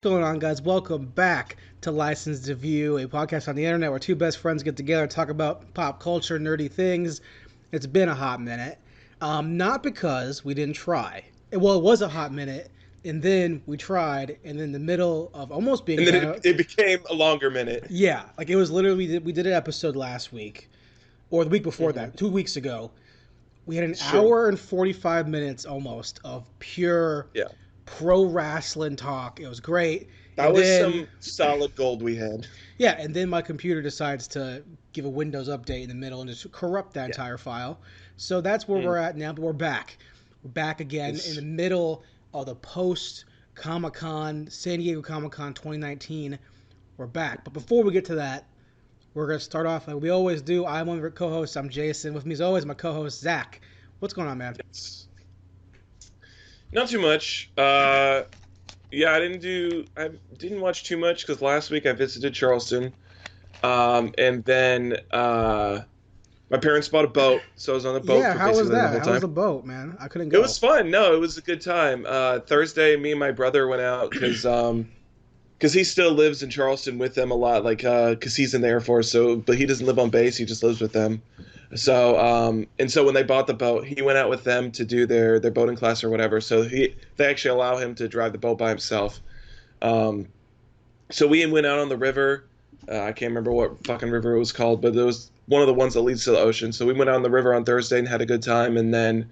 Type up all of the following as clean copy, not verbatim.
What's going on, guys? Welcome back to License to View, a podcast on the internet where two best friends get together and talk about pop culture, nerdy things. It's been a hot minute. Not because we didn't try. Well, it was a hot minute, and then we tried, and in the middle of almost being And then done. it became a longer minute. Yeah, like it was literally, we did an episode last week, or the week before Mm-hmm. that, 2 weeks ago. We had an Sure. hour and 45 minutes almost of pure Yeah. pro wrestling talk. It was great. That And was then, some solid gold we had. yeah, and then my computer decides to give a Windows update in the middle and just corrupt that Yeah. entire file. So that's where we're at now, but we're back. We're back again in the middle of the post Comic Con, San Diego Comic Con 2019. We're back. But before we get to that, we're going to start off like we always do. I'm one of your co-hosts. I'm Jason. With me as always, my co-host, Zach. What's going on, man? Not too much. Yeah, I didn't watch too much because last week I visited Charleston. And then my parents bought a boat, so I was on the boat Yeah, for how was basically the that? whole How was time. the boat, man? I couldn't go. It was fun. No, it was a good time. Thursday, me and my brother went out because he still lives in Charleston with them a lot, like because he's in the Air Force. So, but he doesn't live on base; he just lives with them. So, and so when they bought the boat, he went out with them to do their boating class or whatever. So they actually allow him to drive the boat by himself. So we went out on the river. I can't remember what fucking river it was called, but it was one of the ones that leads to the ocean. So we went out on the river on Thursday and had a good time. And then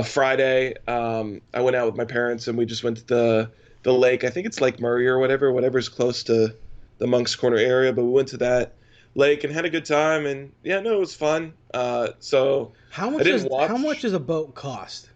Friday, I went out with my parents and we just went to the lake. I think it's Lake Murray or whatever's close to the Monk's Corner area. But we went to that lake and had a good time. And yeah, no, it was fun. So How I much didn't watch. how much does a boat cost?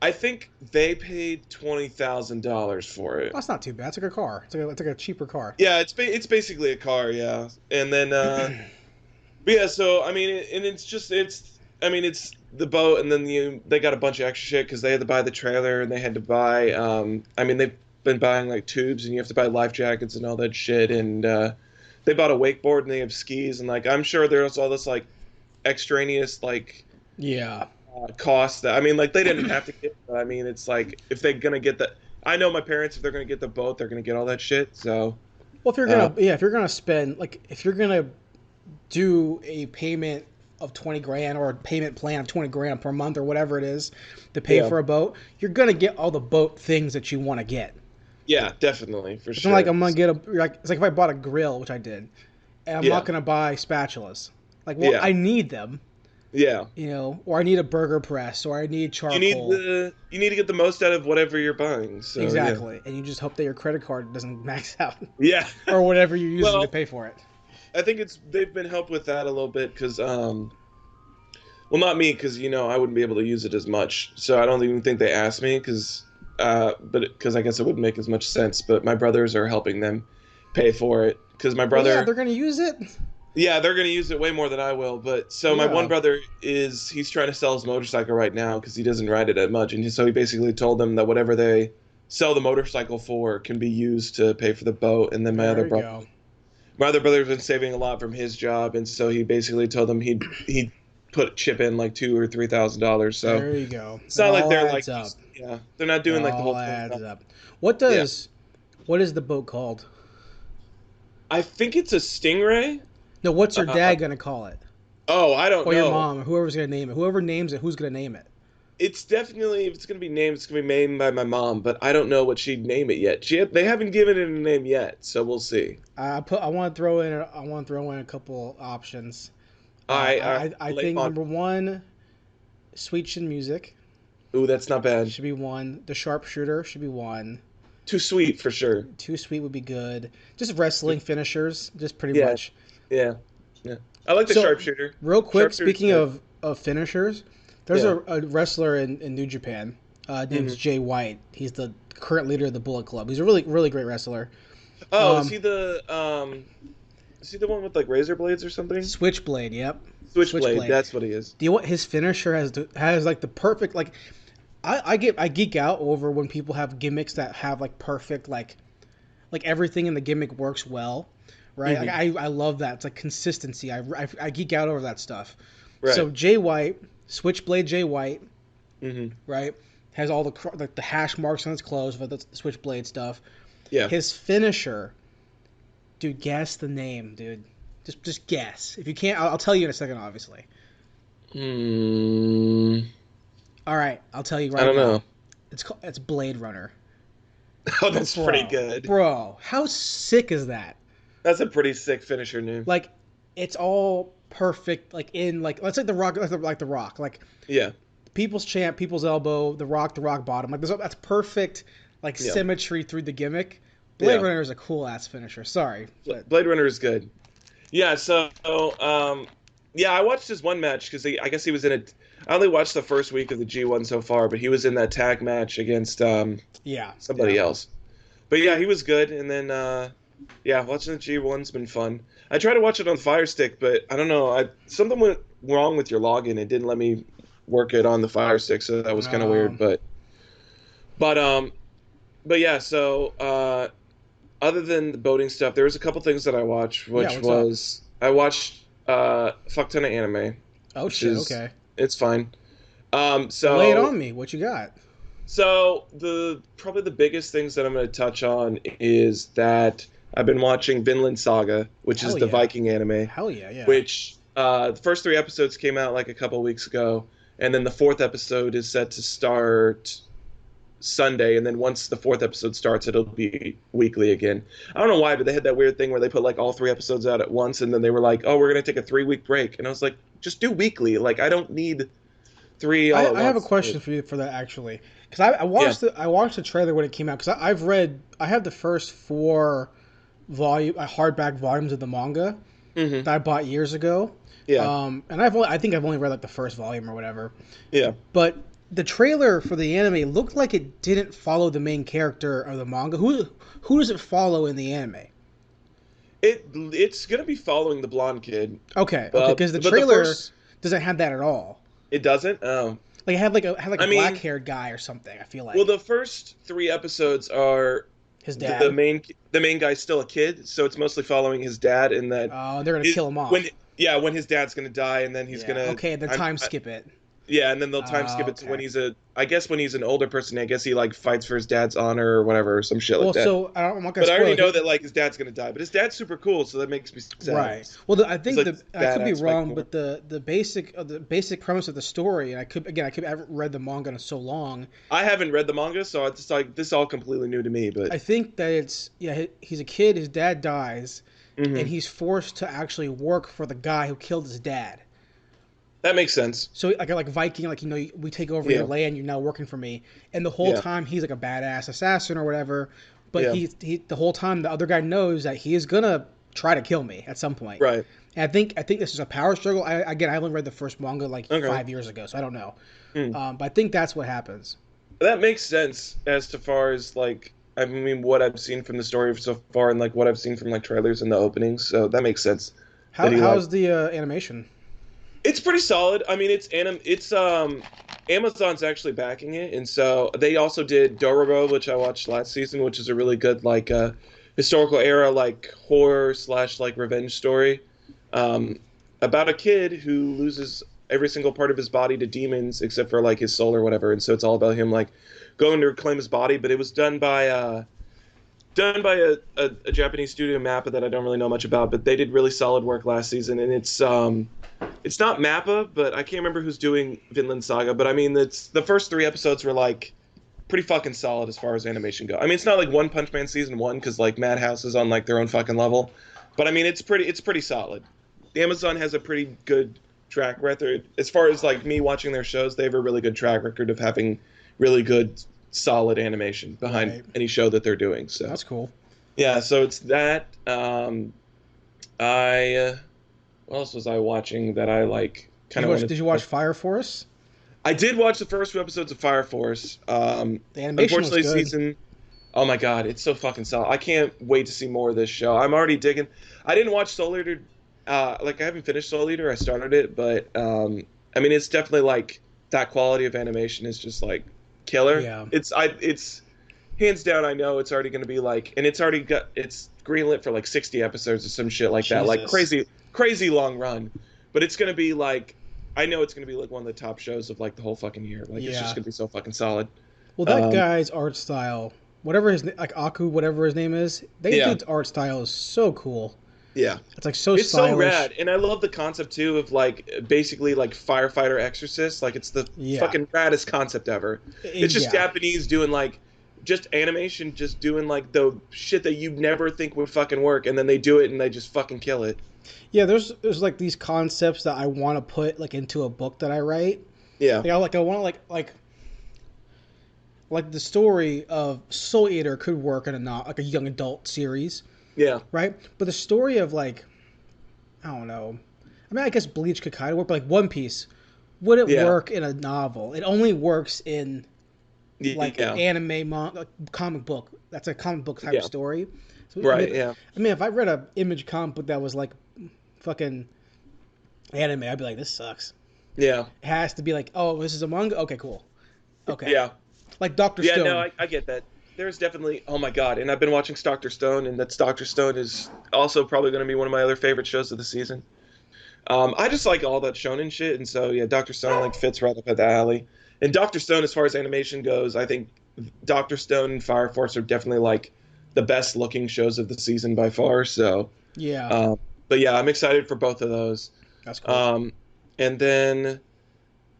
I think they paid $20,000 for it. That's not too bad. It's like a car. It's like a cheaper car. Yeah, it's basically a car, yeah. And then but yeah, so I mean, and it's the boat, and then they got a bunch of extra shit because they had to buy the trailer and they had to buy I mean they've been buying like tubes and you have to buy life jackets and all that shit, and they bought a wakeboard and they have skis, and like I'm sure there's all this like extraneous like Yeah. cost that I mean like they didn't have to get, but I mean it's like if they're gonna get the I know my parents, if they're gonna get the boat, they're gonna get all that shit. So Well, if you're gonna spend like if you're gonna do a payment of 20 grand or a payment plan of 20 grand per month or whatever it is to pay Yeah. for a boat, you're gonna get all the boat things that you want to get. yeah, definitely for It's sure. not like I'm gonna get it's like if I bought a grill, which I did, and I'm Yeah. not gonna buy spatulas. Like, well, Yeah. I need them, Yeah. or I need a burger press, or I need charcoal. You need to get the most out of whatever you're buying. So Exactly, and you just hope that your credit card doesn't max out Yeah. or whatever you're using Well, to pay for it. I think they've been helped with that a little bit because well, not me because I wouldn't be able to use it as much. So I don't even think they asked me because I guess it wouldn't make as much sense. But my brothers are helping them pay for it because my Well, brother. yeah, they're gonna use it. Yeah, they're going to use it way more than I will. But so my Yeah. one brother he's trying to sell his motorcycle right now because he doesn't ride it that much. And so he basically told them that whatever they sell the motorcycle for can be used to pay for the boat. And then There you go. my other brother's been saving a lot from his job. And so he basically told them he'd chip in like $2,000 or $3,000. So There you go. it's not It like all they're adds like, up. yeah, they're not doing It like the whole all thing. adds up. What is the boat called? I think it's a Stingray. No, what's your Uh, dad gonna call it? Oh, I don't Or know. your mom, or whoever's gonna name it. Whoever names it, who's gonna name it? It's definitely, if it's going to be named, it's going to be named by my mom, but I don't know what she'd name it yet. They haven't given it a name yet, so we'll see. I want to throw in a couple options. I late think mod- number one, Sweet Chin Music Ooh, that's not bad. should be one. The Sharpshooter should be one. Too sweet for sure. Too Sweet would be good. Just wrestling finishers, just pretty Yeah. much. Yeah, yeah. I like the So, sharpshooter. Real quick, Sharpshooter's speaking good. of finishers, there's Yeah. a wrestler in New Japan. Name's Mhm. Jay White. He's the current leader of the Bullet Club. He's a really, really great wrestler. Oh, um, is he the one with like razor blades or something? Switchblade, yep. Switchblade, that's what he is. Do you know what his finisher has like the perfect like I geek out over when people have gimmicks that have like perfect like everything in the gimmick works well, right? Mhm. Like, I love that. It's like consistency. I geek out over that stuff. Right. So Jay White, Switchblade Jay White, Hmm. right, has all the hash marks on his clothes for the Switchblade stuff. Yeah. His finisher, dude. Guess the name, dude. Just guess. If you can't, I'll tell you in a second. Obviously. Hmm. All right, I'll tell you I right don't now. know. It's Blade Runner. Oh, that's pretty good. Bro, how sick is that? That's a pretty sick finisher name. Like, it's all perfect. Like in like let's say the Rock, like the Rock, like Yeah. People's Champ, People's Elbow, the Rock Bottom. Like that's perfect. Like Yeah. symmetry through the gimmick. Blade Yeah. Runner is a cool ass finisher. Sorry, but Blade Runner is good. Yeah. So, yeah, I watched his one match because I guess he was in it. I only watched the first week of the G1 so far, but he was in that tag match against somebody else. But yeah, he was good. And then yeah, watching the G1's been fun. I tried to watch it on Fire Stick, but I don't know. Something went wrong with your login. It didn't let me work it on the Fire Stick, so that was kind of weird. But yeah. So other than the boating stuff, there was a couple things that I watched, which was I watched fuck ton of anime. Oh shit! Okay. It's fine. So lay it on me. What you got? So probably the biggest things that I'm going to touch on is that I've been watching Vinland Saga, which is the Viking anime. Hell yeah, yeah. Which the first 3 episodes came out like a couple weeks ago, and then the 4th episode is set to start Sunday, and then once the 4th episode starts, it'll be weekly again. I don't know why, but they had that weird thing where they put like all 3 episodes out at once, and then they were like, "Oh, we're going to take a 3-week break," and I was like, "Just do weekly. Like, I don't need 3 all at once." I have a question for you for that actually, because I watched the trailer when it came out, because I have the first 4 hardback volumes of the manga that I bought years ago. Yeah. And I think I've only read like the first volume or whatever. Yeah. But the trailer for the anime looked like it didn't follow the main character of the manga. Who does it follow in the anime? It's gonna be following the blonde kid. Okay, because the trailer doesn't have that at all. It doesn't. Oh. Like it had like a black haired guy or something. I feel like. Well, the first 3 episodes are his dad. The main guy's still a kid, so it's mostly following his dad. And that they're gonna kill him off. When his dad's gonna die, and then he's gonna. Okay, then skip it. Yeah, and then they'll time skip it to when he's when he's an older person, I guess he like fights for his dad's honor or whatever, or some shit like that. So I'm not gonna. But I already know that like his dad's gonna die, but his dad's super cool, so that makes me sad. Right. Well, I think like, I could be wrong, but the basic premise of the story, and I haven't read the manga in so long. I haven't read the manga, so it's like this is all completely new to me. But I think that he's a kid, his dad dies, and he's forced to actually work for the guy who killed his dad. That makes sense. So like Viking, like we take over your land, you're now working for me, and the whole time he's like a badass assassin or whatever. But he the whole time the other guy knows that he is gonna try to kill me at some point. Right. And I think this is a power struggle. I only read the first manga like 5 years ago, so I don't know. But I think that's what happens. That makes sense as to far as like what I've seen from the story so far, and like what I've seen from like trailers and the openings. So that makes sense. How's the animation? It's pretty solid. I mean, it's Amazon's actually backing it, and so they also did Dororo, which I watched last season, which is a really good like historical era like horror / like revenge story about a kid who loses every single part of his body to demons except for like his soul or whatever, and so it's all about him like going to reclaim his body. But it was done by a Japanese studio, Mappa, that I don't really know much about, but they did really solid work last season, and it's not Mappa, but I can't remember who's doing Vinland Saga. But I mean, the first 3 episodes were like pretty fucking solid as far as animation go. I mean, it's not like One Punch Man season 1 because like Madhouse is on like their own fucking level, but I mean, it's pretty solid. Amazon has a pretty good track record as far as like me watching their shows. They have a really good track record of having really good, solid animation behind any show that they're doing. So that's cool. Yeah, so it's that. What else was I watching that I like? Did you watch Fire Force? I did watch the first 2 episodes of Fire Force. The animation was good. Oh my god, it's so fucking solid. I can't wait to see more of this show. I'm already digging. I didn't watch Soul Eater. I haven't finished Soul Eater. I started it, but I mean, it's definitely like that quality of animation is just like killer. Yeah. It's hands down. I know it's already going to be like, and it's greenlit for like 60 episodes or some shit like that. Like crazy long run, but it's going to be like, I know it's going to be like one of the top shows of like the whole fucking year. Like it's just going to be so fucking solid. Well, that guy's art style whatever like Aku, whatever his name is. They Yeah. dude's art style is so cool. Yeah. It's like so It's so stylish. rad, and I love the concept too of like basically like firefighter exorcist. Like it's the Yeah. fucking raddest concept ever. It's just Yeah. Japanese doing like just animation, just doing like the shit that you never think would fucking work, and then they do it and they just fucking kill it. Yeah, there's like these concepts that I want to put like into a book that I write. Yeah. I want to like the story of Soul Eater could work in like a young adult series, Yeah. right? But the story of like I don't know. I mean, I guess Bleach could kind of work, but like One Piece wouldn't Yeah. work in a novel. It only works in like Yeah. anime, like comic book. That's a comic book type Yeah. story. So, Right. Yeah. I mean, if I read a Image comic book that was like fucking anime, I'd be like, this sucks. Yeah. It has to be like, oh, this is a manga. Okay, cool. Okay. Yeah. Like Doctor Yeah. Stone. No, I get that. There's definitely, oh my god, and I've been watching Doctor Stone, and that's Doctor Stone is also probably going to be one of my other favorite shows of the season. I just like all that shonen shit, and so yeah, Doctor Stone like fits right up at the alley. And Doctor Stone, as far as animation goes, I think Doctor Stone and Fire Force are definitely like the best looking shows of the season by far. So yeah, but yeah, I'm excited for both of those. that's cool. And then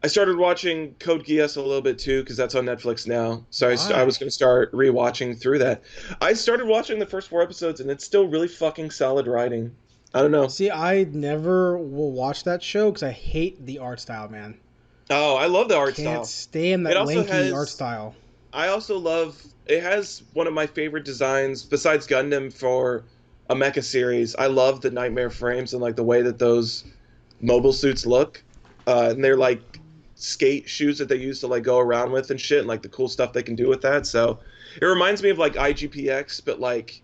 I started watching Code Geass a little bit too because that's on Netflix now. So I was going to start rewatching through that. I started watching the first 4 episodes and it's still really fucking solid writing. I don't know. See, I never will watch that show because I hate the art style, man. Oh, I love the art Can't style. stand that lanky art style. I also love. It has one of my favorite designs besides Gundam for a mecha series. I love the Nightmare frames and like the way that those mobile suits look, and they're like skate shoes that they use to like go around with and shit, and like the cool stuff they can do with that. So it reminds me of like IGPX, but like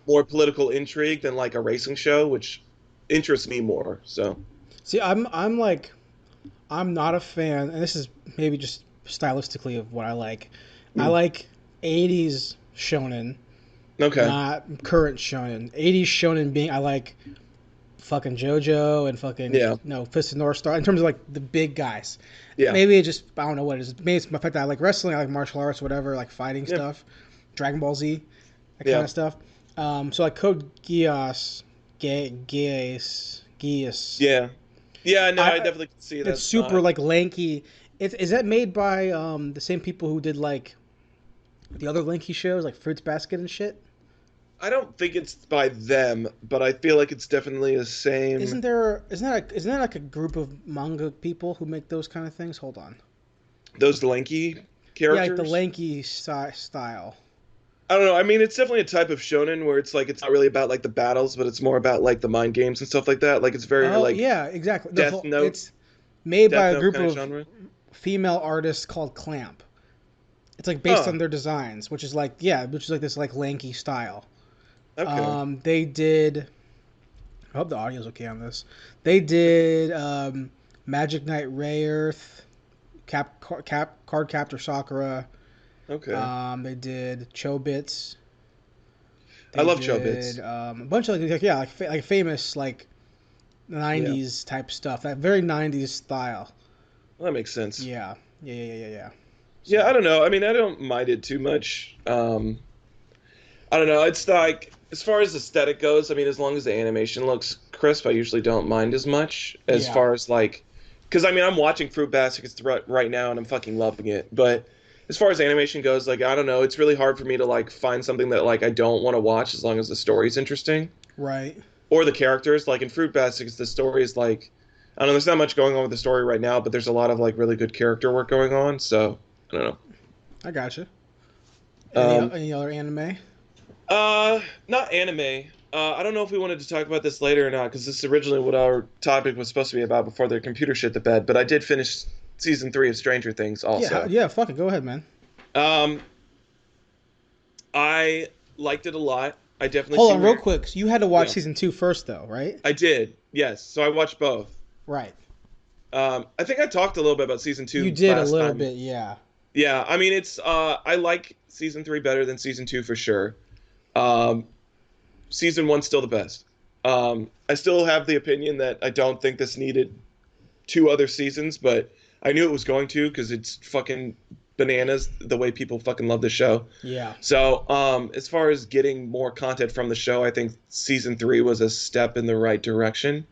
more political intrigue than like a racing show, which interests me more. So see, I'm not a fan, and this is maybe just stylistically of what I like. I like 80s shonen, not current shonen. 80s shonen being I like fucking JoJo and fucking Fist of North Star in terms of like the big guys. Yeah. Maybe it just I don't know what it is. Maybe it's the fact that I like wrestling, I like martial arts, whatever, like fighting stuff, Dragon Ball Z, that kind of stuff. So like Code Geass. Yeah. Yeah, no, I definitely can see that. It's super like lanky. Is that made by the same people who did like the other lanky shows like Fruits Basket and shit? I don't think it's by them, but I feel like it's definitely the same. Isn't there like a group of manga people who make those kind of things? Hold on. Those lanky characters? Yeah, like the lanky style. I don't know. I mean, it's definitely a type of shonen where it's like it's not really about like the battles, but it's more about like the mind games and stuff like that. Like it's very like yeah, exactly. Death Note. It's made by a group of genre. Female artists called Clamp. It's like based on their designs, which is like this like lanky style. Okay. They did. I hope the audio's okay on this. They did Magic Knight Rayearth, Card Captor Sakura. Okay. They did Chobits. I love Chobits. A bunch of like famous like 90s type stuff. That very 90s style. Well, that makes sense. Yeah. Yeah, I don't know. I mean, I don't mind it too much. I don't know. It's like, as far as aesthetic goes, I mean, as long as the animation looks crisp, I usually don't mind as much. As far as like, because I mean, I'm watching Fruit Basket right now and I'm fucking loving it. But as far as animation goes, like, I don't know. It's really hard for me to like find something that like I don't want to watch as long as the story's interesting. Right. Or the characters. Like in Fruit Basket, the story is like, I don't know. There's not much going on with the story right now, but there's a lot of like really good character work going on. So I don't know. I gotcha. Any other anime? Not anime. I don't know if we wanted to talk about this later or not, because this is originally what our topic was supposed to be about before the computer shit the bed. But I did finish season 3 of Stranger Things also. Yeah. Fuck it. Go ahead, man. I liked it a lot. I definitely. Hold on, real quick. So you had to watch season 2 first, though, right? I did. Yes. So I watched both. Right. I think I talked a little bit about season 2. You did a little bit, yeah. Yeah, I mean, it's I like season 3 better than season 2 for sure. Season 1's still the best. I still have the opinion that I don't think this needed 2 other seasons, but I knew it was going to because it's fucking bananas the way people fucking love the show. Yeah. So, as far as getting more content from the show, I think season 3 was a step in the right direction.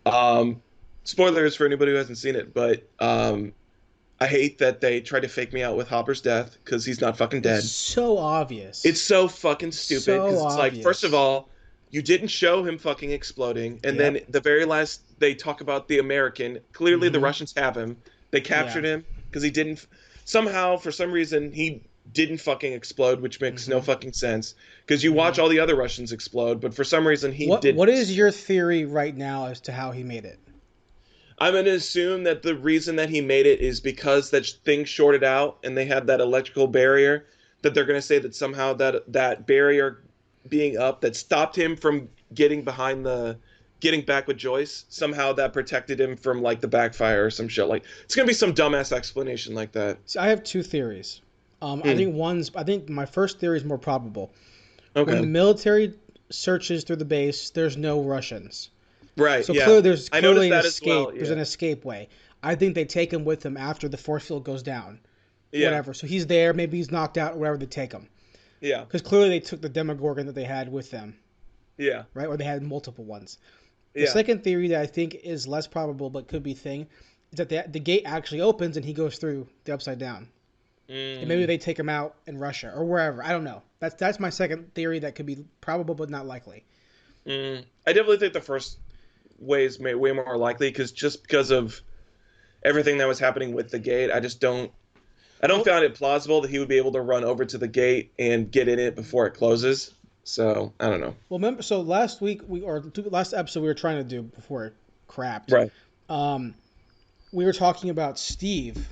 Um, Spoilers for anybody who hasn't seen it, but I hate that they tried to fake me out with Hopper's death because he's not fucking dead. It's so obvious. It's so fucking stupid because So it's like, obvious. first of all, you didn't show him fucking exploding, and then the very last they talk about the American. Clearly, the Russians have him. They captured him because he didn't. Somehow, for some reason, he didn't fucking explode, which makes no fucking sense. Because you watch all the other Russians explode, but for some reason he didn't. What is your theory right now as to how he made it? I'm going to assume that the reason that he made it is because that thing shorted out and they had that electrical barrier, that they're going to say that somehow that barrier being up that stopped him from getting back with Joyce, somehow that protected him from like the backfire or some shit. Like, it's going to be some dumbass explanation like that. See, I have two theories. I think my first theory is more probable. Okay. When the military searches through the base, there's no Russians. Right. So yeah. there's I clearly noticed an that escape. as well. Yeah. There's an escape way. I think they take him with them after the force field goes down. Yeah. Whatever. So he's there. Maybe he's knocked out. Or whatever. They take him. Yeah. Because clearly they took the Demogorgon that they had with them. Yeah. Right. Or they had multiple ones. The Yeah. second theory that I think is less probable but could be thing is that the gate actually opens and he goes through the upside down. And maybe they take him out in Russia or wherever. I don't know. That's my second theory that could be probable but not likely. I definitely think the first way is way more likely because of everything that was happening with the gate. I don't find it plausible that he would be able to run over to the gate and get in it before it closes. So I don't know. Well, remember, so last episode we were trying to do before it crapped. Right. We were talking about Steve.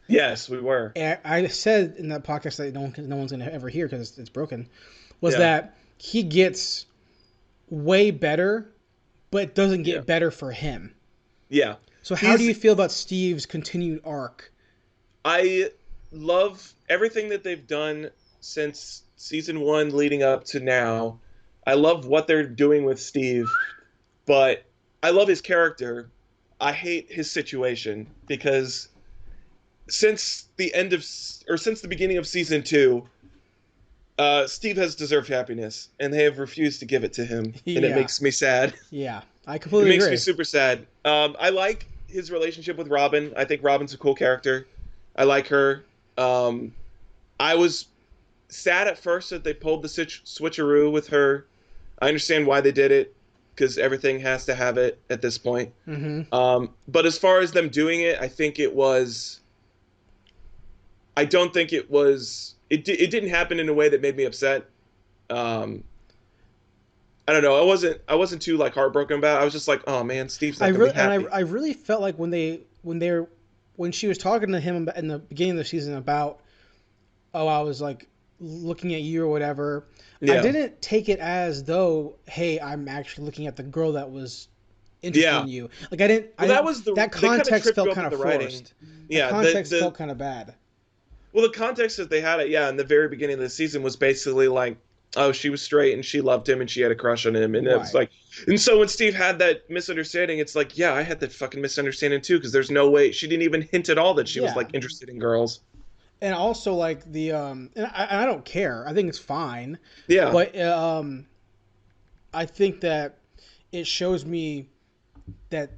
Yes, we were. And I said in that podcast that no one's going to ever hear because it's broken, that he gets way better, but it doesn't get better for him. Yeah. So how do you feel about Steve's continued arc? I love everything that they've done since season 1 leading up to now. I love what they're doing with Steve, but I love his character. I hate his situation because since the beginning of season 2, Steve has deserved happiness, and they have refused to give it to him, and it makes me sad. Yeah, I completely agree. It makes me super sad. I like his relationship with Robin. I think Robin's a cool character. I like her. I was sad at first that they pulled the switcheroo with her. I understand why they did it, because everything has to have it at this point. Mm-hmm. But as far as them doing it, I think it was... I don't think it was... It didn't happen in a way that made me upset. I don't know. I wasn't too like heartbroken about it. I was just like, oh man, Steve's not gonna be happy. And I really felt like when she was talking to him in the beginning of the season about, I was like looking at you or whatever. Yeah. I didn't take it as though, hey, I'm actually looking at the girl that was interested in you. Like I didn't. Well, that context felt kind of forced. Yeah, the context felt kind of bad. Well, the context that they had it, in the very beginning of the season was basically like, oh, she was straight and she loved him and she had a crush on him. And it was like, and so when Steve had that misunderstanding, it's like, yeah, I had that fucking misunderstanding too, because there's no way she didn't even hint at all that she was like interested in girls. And also like and I don't care. I think it's fine. Yeah. But I think that it shows me that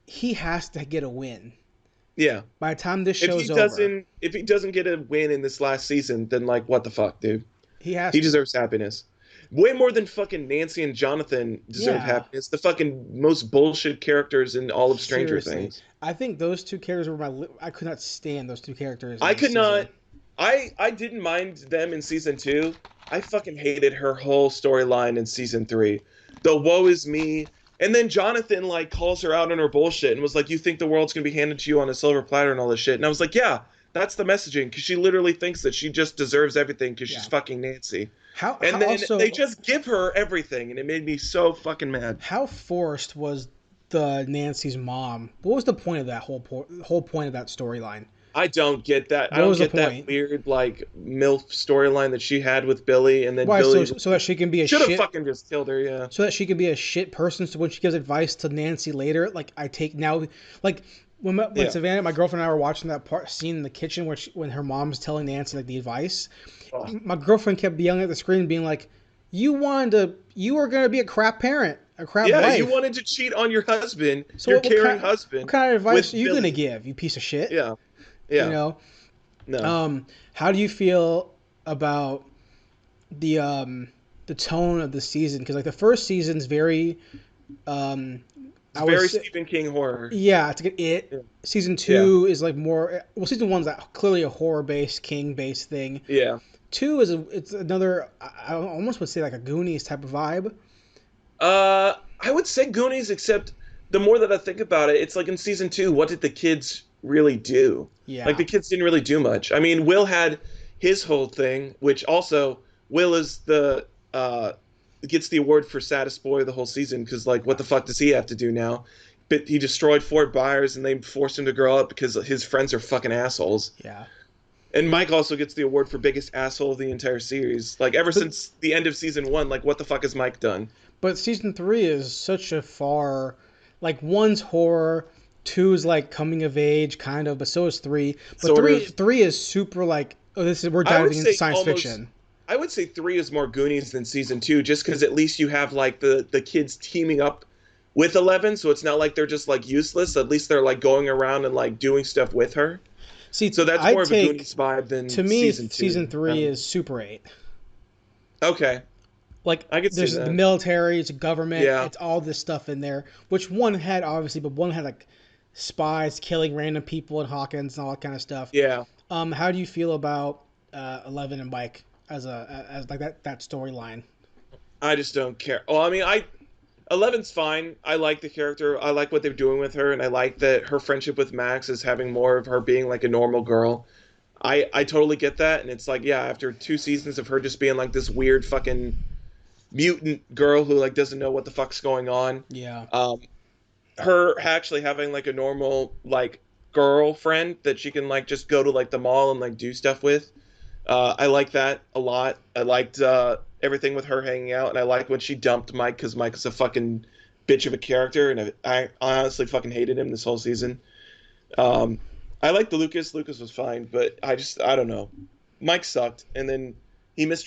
he has to get a win. Yeah. By the time this show's over. If he doesn't get a win in this last season, then like, what the fuck, dude? He deserves happiness. Way more than fucking Nancy and Jonathan deserve happiness. The fucking most bullshit characters in all of Stranger Things. I think those two characters were I could not stand those two characters. I could not. I didn't mind them in season 2. I fucking hated her whole storyline in season 3. The woe is me. And then Jonathan like calls her out on her bullshit and was like, you think the world's going to be handed to you on a silver platter and all this shit. And I was like, yeah, that's the messaging. Because she literally thinks that she just deserves everything because she's fucking Nancy. They just give her everything. And it made me so fucking mad. How forced was the Nancy's mom? What was the point of that whole point of that storyline? I don't get that. I don't get that weird like MILF storyline that she had with Billy, and then Billy so that she can be should have fucking just killed her, So that she can be a shit person. So when she gives advice to Nancy later, like I take now, like when Yeah. Savannah, my girlfriend and I were watching that part scene in the kitchen when her mom's telling Nancy like the advice, Oh. my girlfriend kept yelling at the screen, being like, you are gonna be a crap parent, a crap Yeah, you wife. wanted to cheat on your husband, So your what caring kind, husband, what kind of advice with are you gonna Billy. give, you piece of shit? Yeah, You yeah, know. no. How do you feel about the tone of the season? Because like the first season's very It's I very was Stephen King horror. yeah, it's like it. Yeah, Season yeah, 2 is like more well. Season 1's clearly a horror based, King based thing. yeah. 2 it's another. I almost would say like a Goonies type of vibe. I would say Goonies, except the more that I think about it, it's like in season 2, what did the kids really do? Like Yeah. the kids didn't really do much. I mean, Will had his whole thing, which also Will is the gets the award for saddest boy of the whole season because like what the fuck does he have to do now? But he destroyed Fort Byers and they forced him to grow up because his friends are fucking assholes. Yeah. And Mike also gets the award for biggest asshole of the entire series. Like ever But since the end of season 1, like what the fuck has Mike done? but season 3 is such a far like 1's horror, 2 is like coming of age kind of, but so is 3. But Sort three of. three is super like we're I would diving into say science almost. fiction. I would say 3 is more Goonies than season 2, just because at least you have like the kids teaming up with 11, so it's not like they're just like useless. At least they're like going around and like doing stuff with her. See, So that's I more of a take Goonies vibe than to me season 2. season 3 is Super 8. Okay, Like I could see there's the that. military, it's government, Yeah, it's all this stuff in there. Which one had obviously, but one had like spies killing random people in Hawkins and all that kind of stuff. yeah. How do you feel about 11 and Mike as like that storyline? I just don't care. Well, I mean, 11's fine. I like the character. I like what they're doing with her, and I like that her friendship with Max is having more of her being like a normal girl. I totally get that, and it's like, yeah, after 2 seasons of her just being like this weird fucking mutant girl who like doesn't know what the fuck's going on, Yeah. her actually having like a normal like girlfriend that she can like just go to like the mall and like do stuff with. I like that a lot. I liked everything with her hanging out, and I liked when she dumped Mike because Mike is a fucking bitch of a character, and I honestly fucking hated him this whole season. I liked the Lucas. Lucas was fine, but I don't know. Mike sucked, and then he just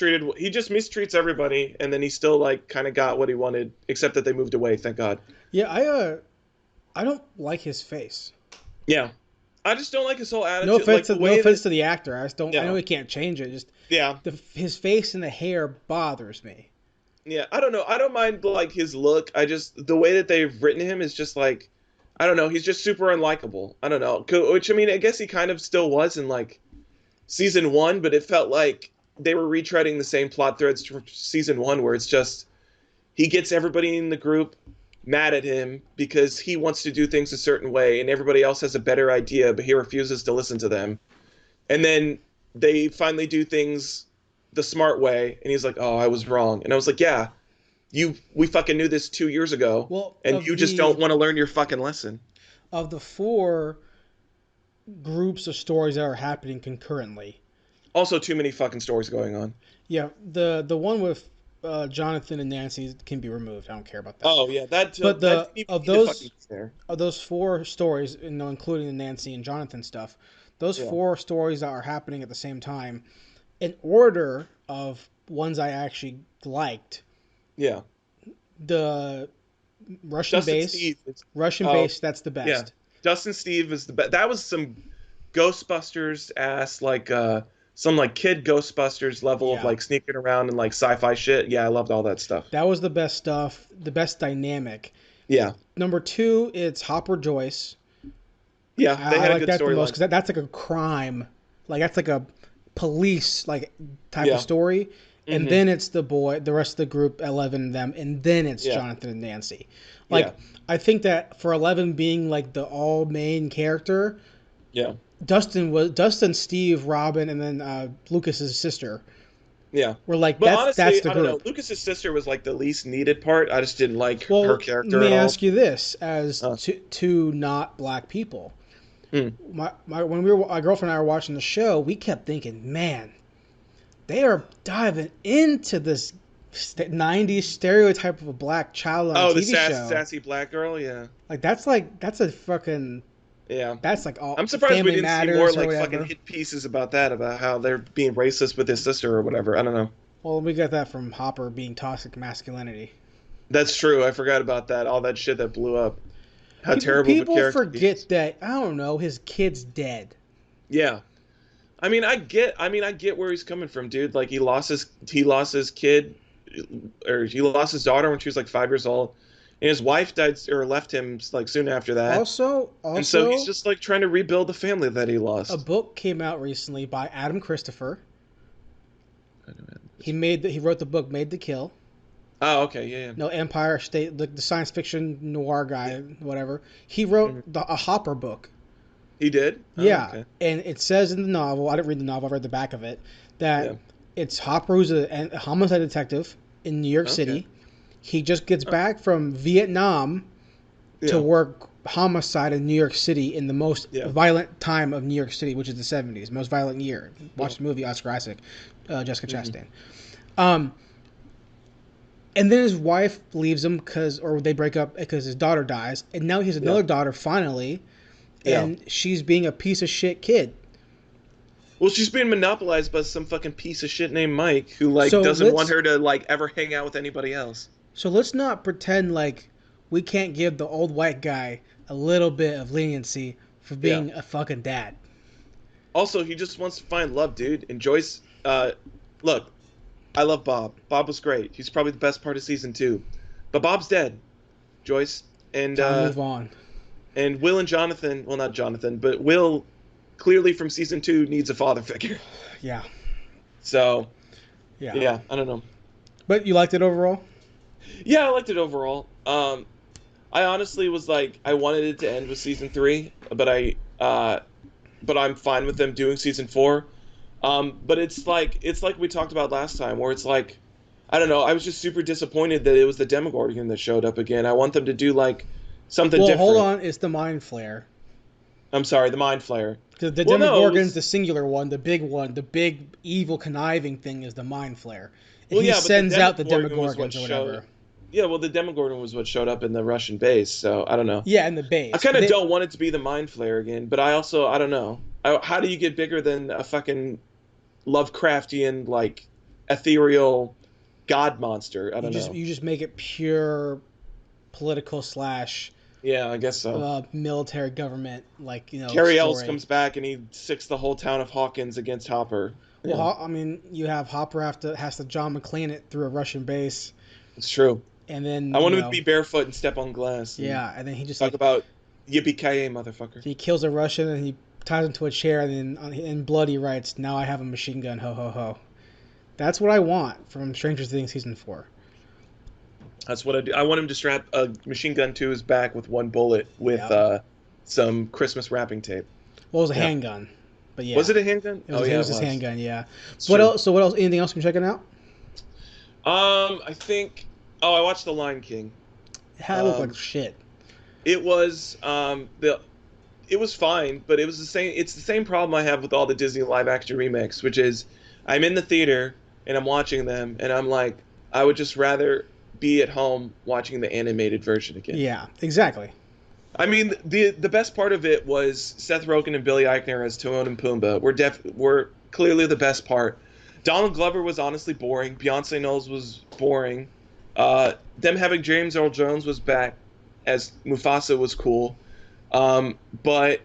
mistreats everybody, and then he still like kind of got what he wanted, except that they moved away. Thank God. Yeah, I don't like his face. Yeah, I just don't like his whole attitude. No offense, like, to, no offense to the actor. I just don't. Yeah. I know he can't change it. Just Yeah, his face and the hair bothers me. yeah. I don't know. I don't mind like his look. I just the way that they've written him is just like, I don't know. He's just super unlikable. I don't know. Which I mean, I guess he kind of still was in like season 1, but it felt like they were retreading the same plot threads from season 1, where it's just he gets everybody in the group mad at him because he wants to do things a certain way and everybody else has a better idea, but he refuses to listen to them. And then they finally do things the smart way, and he's like, "Oh, I was wrong." And I was like, "Yeah, we fucking knew this 2 years ago, Well, and you just don't want to learn your fucking lesson." Of the 4 groups of stories that are happening concurrently, Also, too many fucking stories going on. yeah, the one with Jonathan and Nancy can be removed. I don't care about that. Oh yeah, that. But that didn't even need to fucking be there. of those 4 stories, including the Nancy and Jonathan stuff, those Yeah. 4 stories that are happening at the same time, in order of ones I actually liked, Yeah, the Russian Dustin base, Steve. Russian Oh, base, that's the best. yeah, Dustin Steve is the best. That was some Ghostbusters ass like some like kid Ghostbusters level of Yeah. like sneaking around and like sci-fi shit. Yeah, I loved all that stuff. That was the best stuff, the best dynamic. Yeah, Number 2, it's Hopper Joyce. yeah, they I had a like good that the most storyline. because that's like a crime, like that's like a police like type Yeah. of story. And Mhm. then it's the rest of the group, 11 of them, and then it's Yeah. Jonathan and Nancy. Like Yeah. I think that for 11 being like the all main character, Yeah, Dustin, Steve, Robin, and then Lucas's sister yeah. were like But honestly, that's the I don't know. group. Lucas's sister was like the least needed part. I just didn't like Well, her character let me at all. ask you this: as two not black people, Hmm. when my girlfriend and I were watching the show, we kept thinking, man, they are diving into this 90s stereotype of a black child on a Oh, the TV show. sassy black girl. Yeah, Like that's a fucking Yeah. That's like all I'm surprised we Family didn't see Matters more or like whatever. fucking hit pieces about that, about how they're being racist with his sister or whatever. I don't know. Well, we got that from Hopper being toxic masculinity. That's true. I forgot about that. All that shit that blew up. How People terrible of a people character he is. forget that, I don't know, his kid's dead. Yeah. I mean, I get where he's coming from, dude. Like he lost his kid, or he lost his daughter when she was like 5 years old, and his wife died or left him like soon after that. Also, And so he's also, just like trying to rebuild the family that he a lost. book came out recently by Adam Christopher. He wrote the book Made to Kill. Oh, okay, yeah, No, Empire State, the science fiction noir guy, whatever. He wrote a Hopper book. he did. Oh, Yeah, okay. and it says in the novel, I didn't read the novel, I read the back of it, that Yeah. it's Hopper who's a homicide detective in New York Okay. City. He just gets back from Vietnam to Yeah. work homicide in New York City in the most Yeah. violent time of New York City, which is the 70s, most violent year. Watch the movie, Oscar Isaac, Jessica Chastain. And then his wife leaves him or they break up because his daughter dies, and now he has another daughter finally, and she's being a piece of shit kid. Well, she's being monopolized by some fucking piece of shit named Mike, who like So doesn't want let's- her to like ever hang out with anybody else. So let's not pretend like we can't give the old white guy a little bit of leniency for being a fucking dad. Also, he just wants to find love, dude. And Joyce, look, I love Bob. Bob was great. He's probably the best part of season 2. But Bob's dead, Joyce. And Move on. and Will and Jonathan, well, not Jonathan, but Will clearly from season 2 needs a father figure. Yeah. So, Yeah. yeah, I don't know. But you liked it overall? Yeah, I liked it overall. I honestly was like, I wanted it to end with season 3, but I'm fine with them doing season 4. But it's like we talked about last time, where it's like, I don't know, I was just super disappointed that it was the Demogorgon that showed up again. I want them to do like something different. Hold on, it's the Mind Flayer. I'm sorry, the Mind Flayer. Because the Demogorgon's the singular one, the big evil conniving thing is the Mind Flayer. And he sends out the Demogorgons or whatever. Yeah, well, the Demogorgon was what showed up in the Russian base, so I don't know. Yeah, in the base. I kind of don't want it to be the Mind Flayer again, but I don't know. How do you get bigger than a fucking Lovecraftian, like, ethereal god monster? I don't know. You just make it pure political / Yeah, I guess so. Military government, like, Cary Ellis comes back and he sicks the whole town of Hawkins against Hopper. Well, yeah. I mean, you have Hopper has to John McClane it through a Russian base. It's true. And then I want him to be barefoot and step on glass. Yeah, and then he just talk about yippee-ki-yay, motherfucker. He kills a Russian and he ties him to a chair, and then in blood he writes, "Now I have a machine gun, ho ho ho." That's what I want from Stranger Things season 4. That's what I do. I want him to strap a machine gun to his back with one bullet with some Christmas wrapping tape. Well, it was a handgun, but yeah. Was it a handgun? It was his handgun. Yeah. It's what true. else? So what else? Anything else you're checking out? I think. Oh, I watched The Lion King. It looked like shit. It was it was fine, but it was the same. It's the same problem I have with all the Disney live action remakes, which is I'm in the theater and I'm watching them, and I'm like, I would just rather be at home watching the animated version again. Yeah, exactly. I mean, the best part of it was Seth Rogen and Billy Eichner as Timon and Pumbaa were clearly the best part. Donald Glover was honestly boring. Beyonce Knowles was boring. Them having James Earl Jones was back as Mufasa was cool. But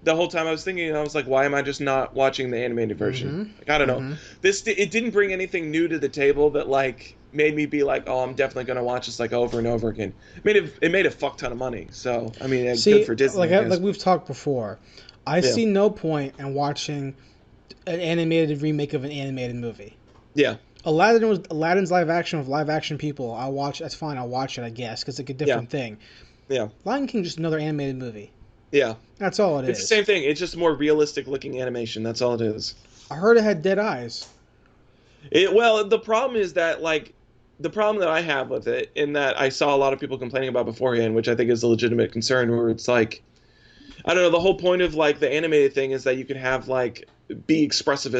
the whole time I was thinking, I was like, why am I just not watching the animated version? Mm-hmm. Like, I don't know. It didn't bring anything new to the table that like made me be like, oh, I'm definitely gonna watch this like over and over again. It made a fuck ton of money. So I mean, it's good for Disney. Like we've talked before, I see no point in watching an animated remake of an animated movie. Yeah. Aladdin's live action with live action people. I'll watch. That's fine. I'll watch it, I guess, because it's like a different thing. Yeah. Lion King just another animated movie. Yeah. That's all it is. It's the same thing. It's just more realistic looking animation. That's all it is. I heard it had dead eyes. Well, the problem is that like the problem that I have with it, in that I saw a lot of people complaining about beforehand, which I think is a legitimate concern, where it's like, I don't know, the whole point of like the animated thing is that you can have like be expressive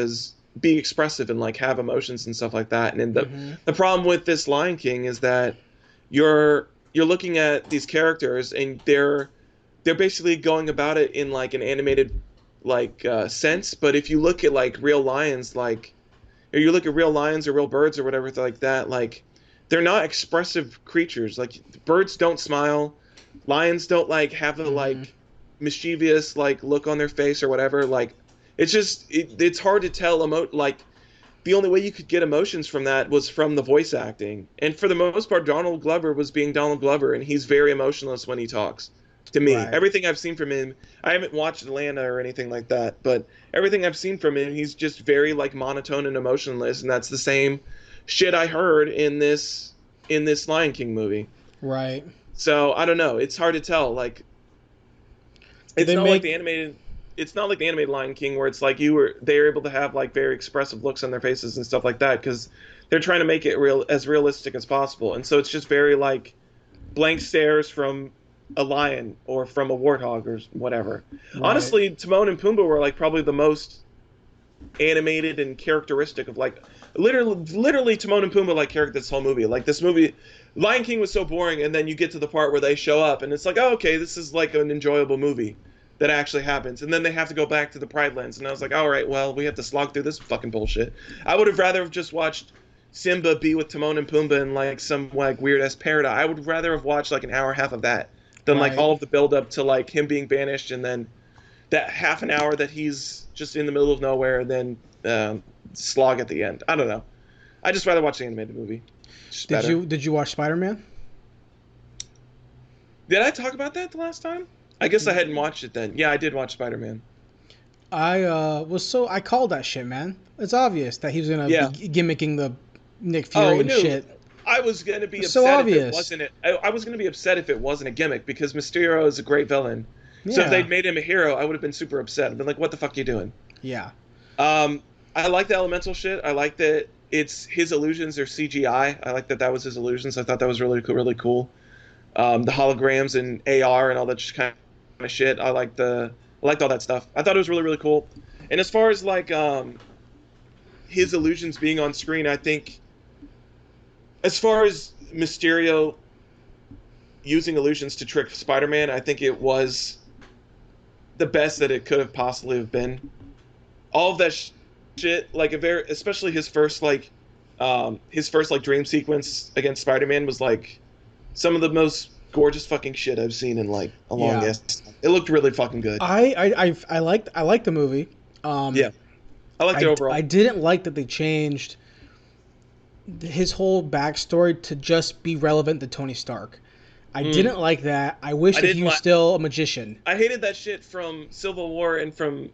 and like have emotions and stuff like that. And the problem with this Lion King is that you're looking at these characters and they're they're basically going about it in like an animated like sense. But if you look at like real lions, like or you look at real lions or real birds or whatever like that, like they're not expressive creatures. Like birds don't smile, lions don't like have a Mm-hmm. like mischievous like look on their face or whatever. Like it's hard to tell like the only way you could get emotions from that was from the voice acting. And for the most part, Donald Glover was being Donald Glover, and he's very emotionless when he talks. To me, Right. everything I've seen from him, I haven't watched Atlanta or anything like that, but everything I've seen from him, he's just very like monotone and emotionless, and that's the same shit I heard in this Lion King movie. Right. So I don't know. It's hard to tell. Like Did it's they not like make? the animated it's not like the animated Lion King where it's like they're able to have like very expressive looks on their faces and stuff like that because they're trying to make it realistic as possible. And so it's just very like blank stares from a lion or from a warthog or whatever. Right. Honestly, Timon and Pumbaa were like probably the most animated and characteristic of like literally Timon and Pumbaa like character this whole movie. Like this movie Lion King was so boring and then you get to the part where they show up and it's like, "Oh, okay, this is like an enjoyable movie." That actually happens, and then they have to go back to the Pride Lands, and I was like, all right, well, we have to slog through this fucking bullshit. I would have rather have just watched Simba be with Timon and Pumbaa in like some like weird ass paradise. I would rather have watched like an hour and a half of that than like Right. all of the build up to like him being banished, and then that half an hour that he's just in the middle of nowhere, and then slog at the end. I don't know. I just rather watch the animated movie. It's just better. Did you watch Spider-Man? Did I talk about that the last time? I guess I hadn't watched it then. Yeah, I did watch Spider-Man. I called that shit, man. It's obvious that he was gonna Yeah. be gimmicking the Nick Oh Fury and no, shit. I was gonna be It's so upset if it obvious. wasn't. I was gonna be upset if it wasn't a gimmick because Mysterio is a great villain. So if Yeah. they'd made him a hero, I would have been super upset. I've been like, "What the fuck are you doing?" Yeah. I like the elemental shit. I like that it's his illusions are CGI. I like that that was his illusions. I thought that was really cool. Really cool. The holograms and AR and all that kind of shit. I liked all that stuff. I thought it was really really cool. And as far as like his illusions being on screen, I think as far as Mysterio using illusions to trick Spider-Man, I think it was the best that it could have possibly have been. All of that shit, like especially his first like dream sequence against Spider-Man was like some of the most gorgeous fucking shit I've seen in like a long Yeah. ass time. It looked really fucking good. I liked the movie. Yeah, I liked it overall. I didn't like that they changed his whole backstory to just be relevant to Tony Stark. I didn't like that. I wish I that didn't he was like. still a magician. I hated that shit from Civil War and from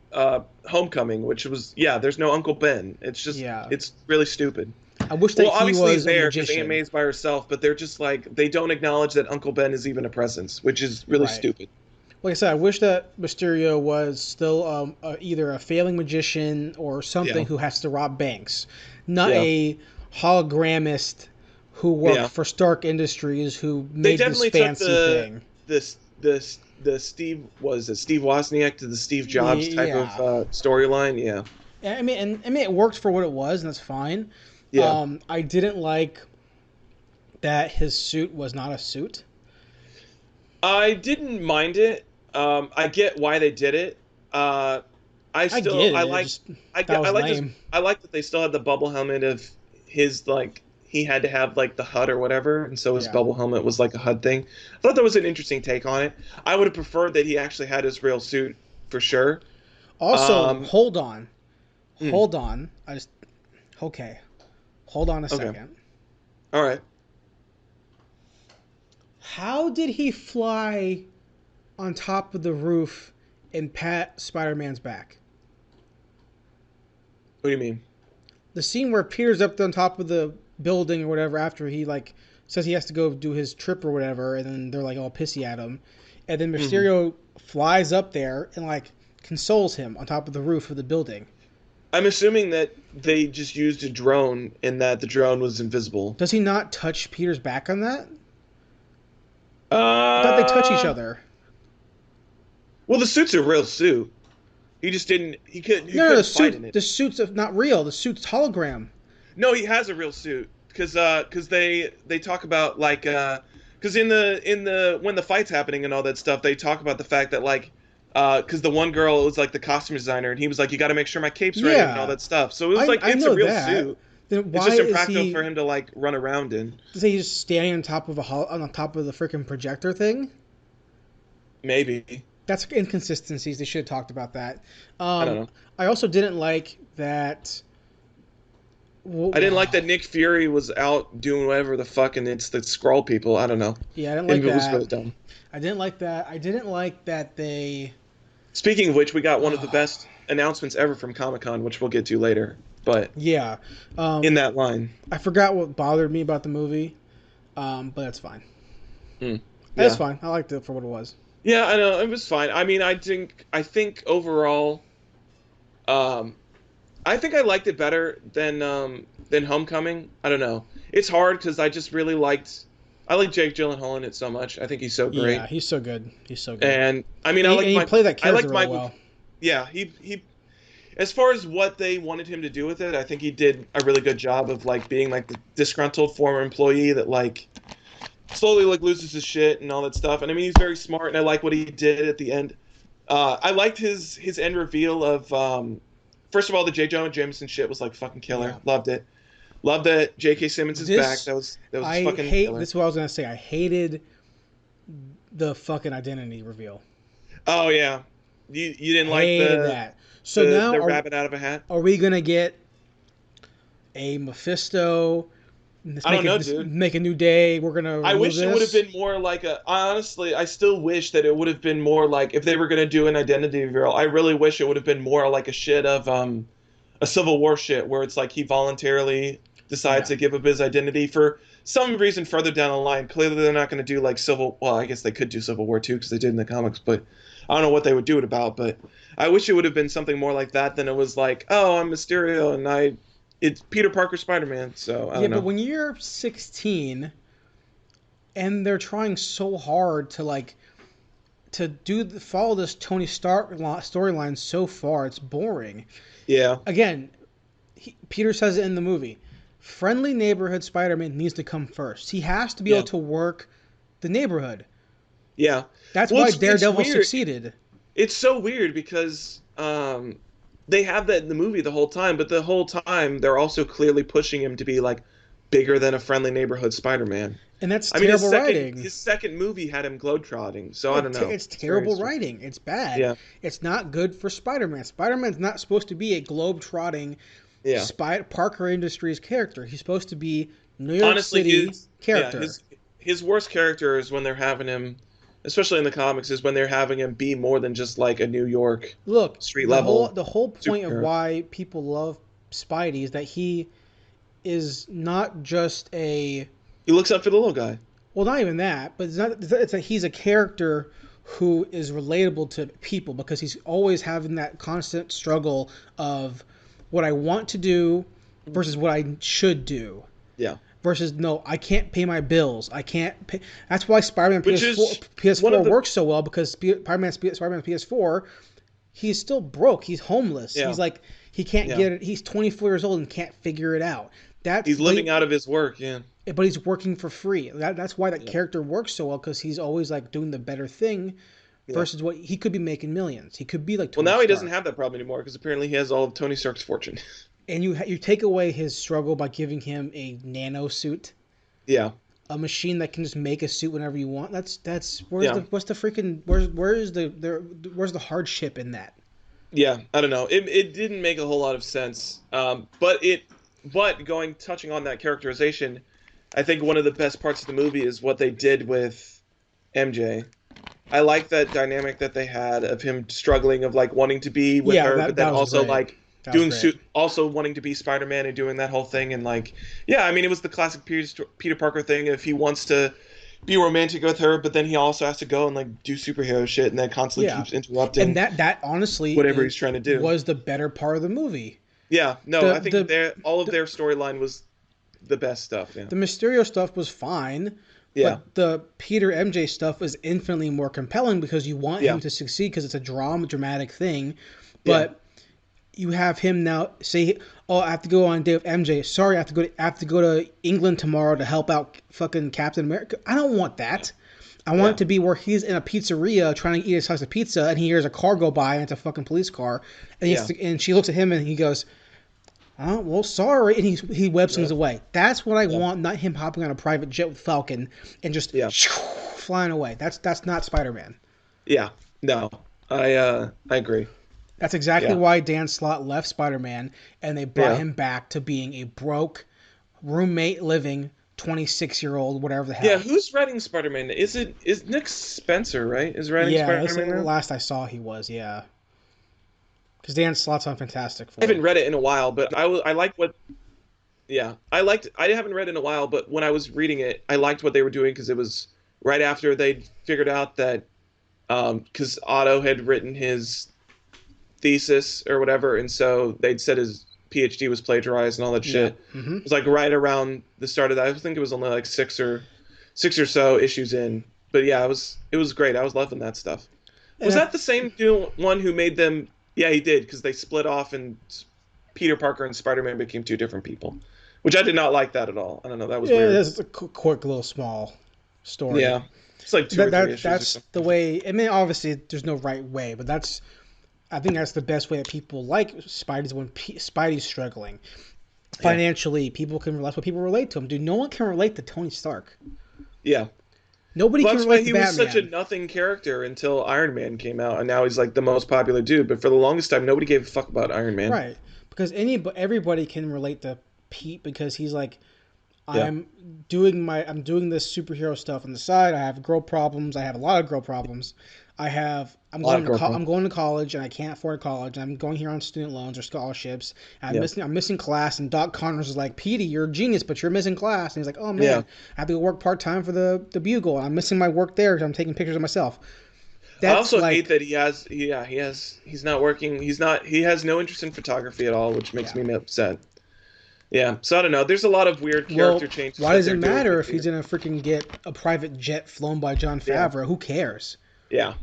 Homecoming, which was there's no Uncle Ben. It's just Yeah. it's really stupid. I wish that Well, he obviously was he's a there because magician. Aunt May's by herself, but they're just like they don't acknowledge that Uncle Ben is even a presence, which is really Right. stupid. Like I said, I wish that Mysterio was still either a failing magician or something Yeah. who has to rob banks, not Yeah. a hologrammist who worked Yeah. for Stark Industries who They made this definitely took fancy thing. the Steve was it Steve Wozniak to the Steve Jobs type Yeah. of storyline. Yeah. I mean, it worked for what it was, and that's fine. Yeah. I didn't like that his suit was not a suit. I didn't mind it. I get why they did it. I I still get it. I it like just, I that get was I like this, lame. I like that they still had the bubble helmet of his like he had to have like the HUD or whatever, and so his Yeah. bubble helmet was like a HUD thing. I thought that was an interesting take on it. I would have preferred that he actually had his real suit for sure. Also, Um, hold on. hmm. Hold on. Okay. Hold on a Okay. second. All right. How did he fly on top of the roof and pat Spider-Man's back? What do you mean? The scene where Peter's up on top of the building or whatever after he like says he has to go do his trip or whatever, and then they're like all pissy at him, and then Mysterio flies up there and like consoles him on top of the roof of the building. I'm assuming that they just used a drone and that the drone was invisible. Does he not touch Peter's back on that? I thought they touch each other. Well, the suit's a real suit. He just didn't. He couldn't. He No, couldn't the fight in suit. it. The suit's not real. The suit's hologram. No, he has a real suit because they talk about like because in the when the fight's happening and all that stuff, they talk about the fact that like, because the one girl was like the costume designer, and he was like, you got to make sure my cape's ready and all Yeah, that stuff. So it was like I it's a know real that. suit. Then It's why just is impractical he? for him to like run around in. Does he just standing on top of on the top of the freaking projector thing? Maybe. That's inconsistencies. They should have talked about that. I don't know. I also didn't like that. I didn't like that Nick Fury was out doing whatever the fuck, and it's the Skrull people. I don't know. Yeah, I didn't like It was that. really dumb. I didn't like that. I didn't like that they. Speaking of which, we got one of the best announcements ever from Comic-Con, which we'll get to later. But Yeah, in that line, I forgot what bothered me about the movie, but that's fine. yeah. That's fine. I liked it for what it was. Yeah, I know it was fine. I mean, I think overall, I think I liked it better than Homecoming. I don't know. It's hard because I just really I like Jake Gyllenhaal in it so much. I think he's so great. Yeah, he's so good. He's so good. And I mean, he played that character really Michael. well. Yeah, he. As far as what they wanted him to do with it, I think he did a really good job of like being like the disgruntled former employee that like slowly like loses his shit and all that stuff. And I mean, he's very smart, and I like what he did at the end. I liked his end reveal of first of all, the J. Jonah Jameson shit was like fucking killer. Yeah. Loved it. Loved that J.K. Simmons is back. That was fucking killer. This is what I was gonna say. I hated the fucking identity reveal. Oh yeah, you didn't Hated like that. So now the rabbit out of a hat. Are we gonna get a Mephisto? I don't know, dude. Make a new day. We're gonna. I wish it would have been more like a. Honestly, I still wish that it would have been more like if they were gonna do an identity reveal. I really wish it would have been more like a shit of a Civil War shit where it's like he voluntarily decides to give up his identity for some reason further down the line. Clearly, they're not gonna do like Well, I guess they could do Civil War 2 because they did in the comics, but I don't know what they would do it about. But I wish it would have been something more like that than it was like, oh, I'm Mysterio and it's Peter Parker Spider-Man, so I don't know. But when you're 16 and they're trying so hard to follow this Tony Stark storyline so far, it's boring. Yeah. Again, Peter says it in the movie. Friendly neighborhood Spider-Man needs to come first. He has to be able to work the neighborhood. Yeah. That's why Daredevil succeeded. It's so weird because they have that in the movie the whole time, but the whole time they're also clearly pushing him to be like bigger than a friendly neighborhood Spider-Man. And that's terrible writing. His second movie had him globetrotting, so I don't know. It's terrible writing. It's bad. Yeah. It's not good for Spider-Man. Spider-Man's not supposed to be a globetrotting Parker Industries character. He's supposed to be New York City character. His worst character is when they're having him, especially in the comics, is when they're having him be more than just like a New York street level. The whole point of why people love Spidey is that he is not just a... He looks up for the little guy. Well, not even that, but he's a character who is relatable to people because he's always having that constant struggle of what I want to do versus what I should do. Yeah. Versus, no, I can't pay my bills. I can't pay. That's why Spider-Man PS4 works so well, because Spider-Man PS4, he's still broke. He's homeless. Yeah. He's like, he can't get it. He's 24 years old and can't figure it out. He's living out of his work, yeah. But he's working for free. That's why that character works so well, because he's always like doing the better thing versus what he could be making millions. He could be like Tony Stark. He doesn't have that problem anymore because apparently he has all of Tony Stark's fortune. And you take away his struggle by giving him a nano suit. Yeah. A machine that can just make a suit whenever you want. That's where's the hardship in that? Yeah, I don't know. It didn't make a whole lot of sense. But touching on that characterization, I think one of the best parts of the movie is what they did with MJ. I like that dynamic that they had of him struggling, of like wanting to be with her, but then also great. Like also wanting to be Spider-Man and doing that whole thing. And like, yeah, I mean, it was the classic Peter Parker thing. If he wants to be romantic with her, but then he also has to go and like do superhero shit, and that constantly keeps interrupting. And that honestly, whatever he's trying to do, was the better part of the movie. Yeah, no, I think all of their storyline was the best stuff. Yeah. The Mysterio stuff was fine. Yeah. But the Peter MJ stuff is infinitely more compelling because you want him to succeed because it's a dramatic thing. But you have him now say, "Oh, I have to go on a date with MJ. Sorry, I have to go to England tomorrow to help out fucking Captain America." I don't want that. I want it to be where he's in a pizzeria trying to eat a slice of pizza, and he hears a car go by, and it's a fucking police car, and and she looks at him, and he goes, "Oh, well, sorry," and he webs things away. That's what I want, not him hopping on a private jet with Falcon and just flying away. That's not Spider-Man. Yeah, no, I agree. That's exactly why Dan Slott left Spider-Man, and they brought him back to being a broke, roommate living 26-year-old, whatever the hell. Yeah, who's writing Spider-Man? Is Nick Spencer, right? Is writing Spider-Man? Yeah, the last I saw he was, yeah. Because Dan Slott's on Fantastic Four. I haven't read it in a while, but I like what. Yeah, I haven't read it in a while, but when I was reading it, I liked what they were doing because it was right after they figured out that, because Otto had written his thesis or whatever, and so they'd said his PhD was plagiarized and all that shit. Mm-hmm. It was like right around the start of that. I think it was only like six or so issues in, but yeah, it was great. I was loving that stuff. Was that the same one who made them? Yeah, he did, because they split off and Peter Parker and Spider-Man became two different people, which I did not like that at all. I don't know, that was weird. Yeah, that's a quick little small story. Yeah, it's like two or three issues. That's the way. I mean, obviously, there's no right way, but I think that's the best way that people like Spidey's when Spidey's struggling financially. That's what people relate to him. Dude, no one can relate to Tony Stark. Yeah. Nobody can relate to Batman. He was such a nothing character until Iron Man came out, and now he's like the most popular dude. But for the longest time, nobody gave a fuck about Iron Man. Right, because everybody can relate to Pete because he's like, I'm doing this superhero stuff on the side. I have girl problems. I have a lot of girl problems. I'm going to college and I can't afford college. I'm going here on student loans or scholarships. I'm missing class, and Doc Connors is like, "Petey, you're a genius, but you're missing class." And he's like, "Oh man, I have to go work part time for the Bugle. I'm missing my work there because I'm taking pictures of myself." I also hate that he's not working. He has no interest in photography at all, which makes me upset. Yeah, so I don't know. There's a lot of weird character changes. Why does it matter if he's gonna freaking get a private jet flown by Jon Favreau? Who cares? Yeah.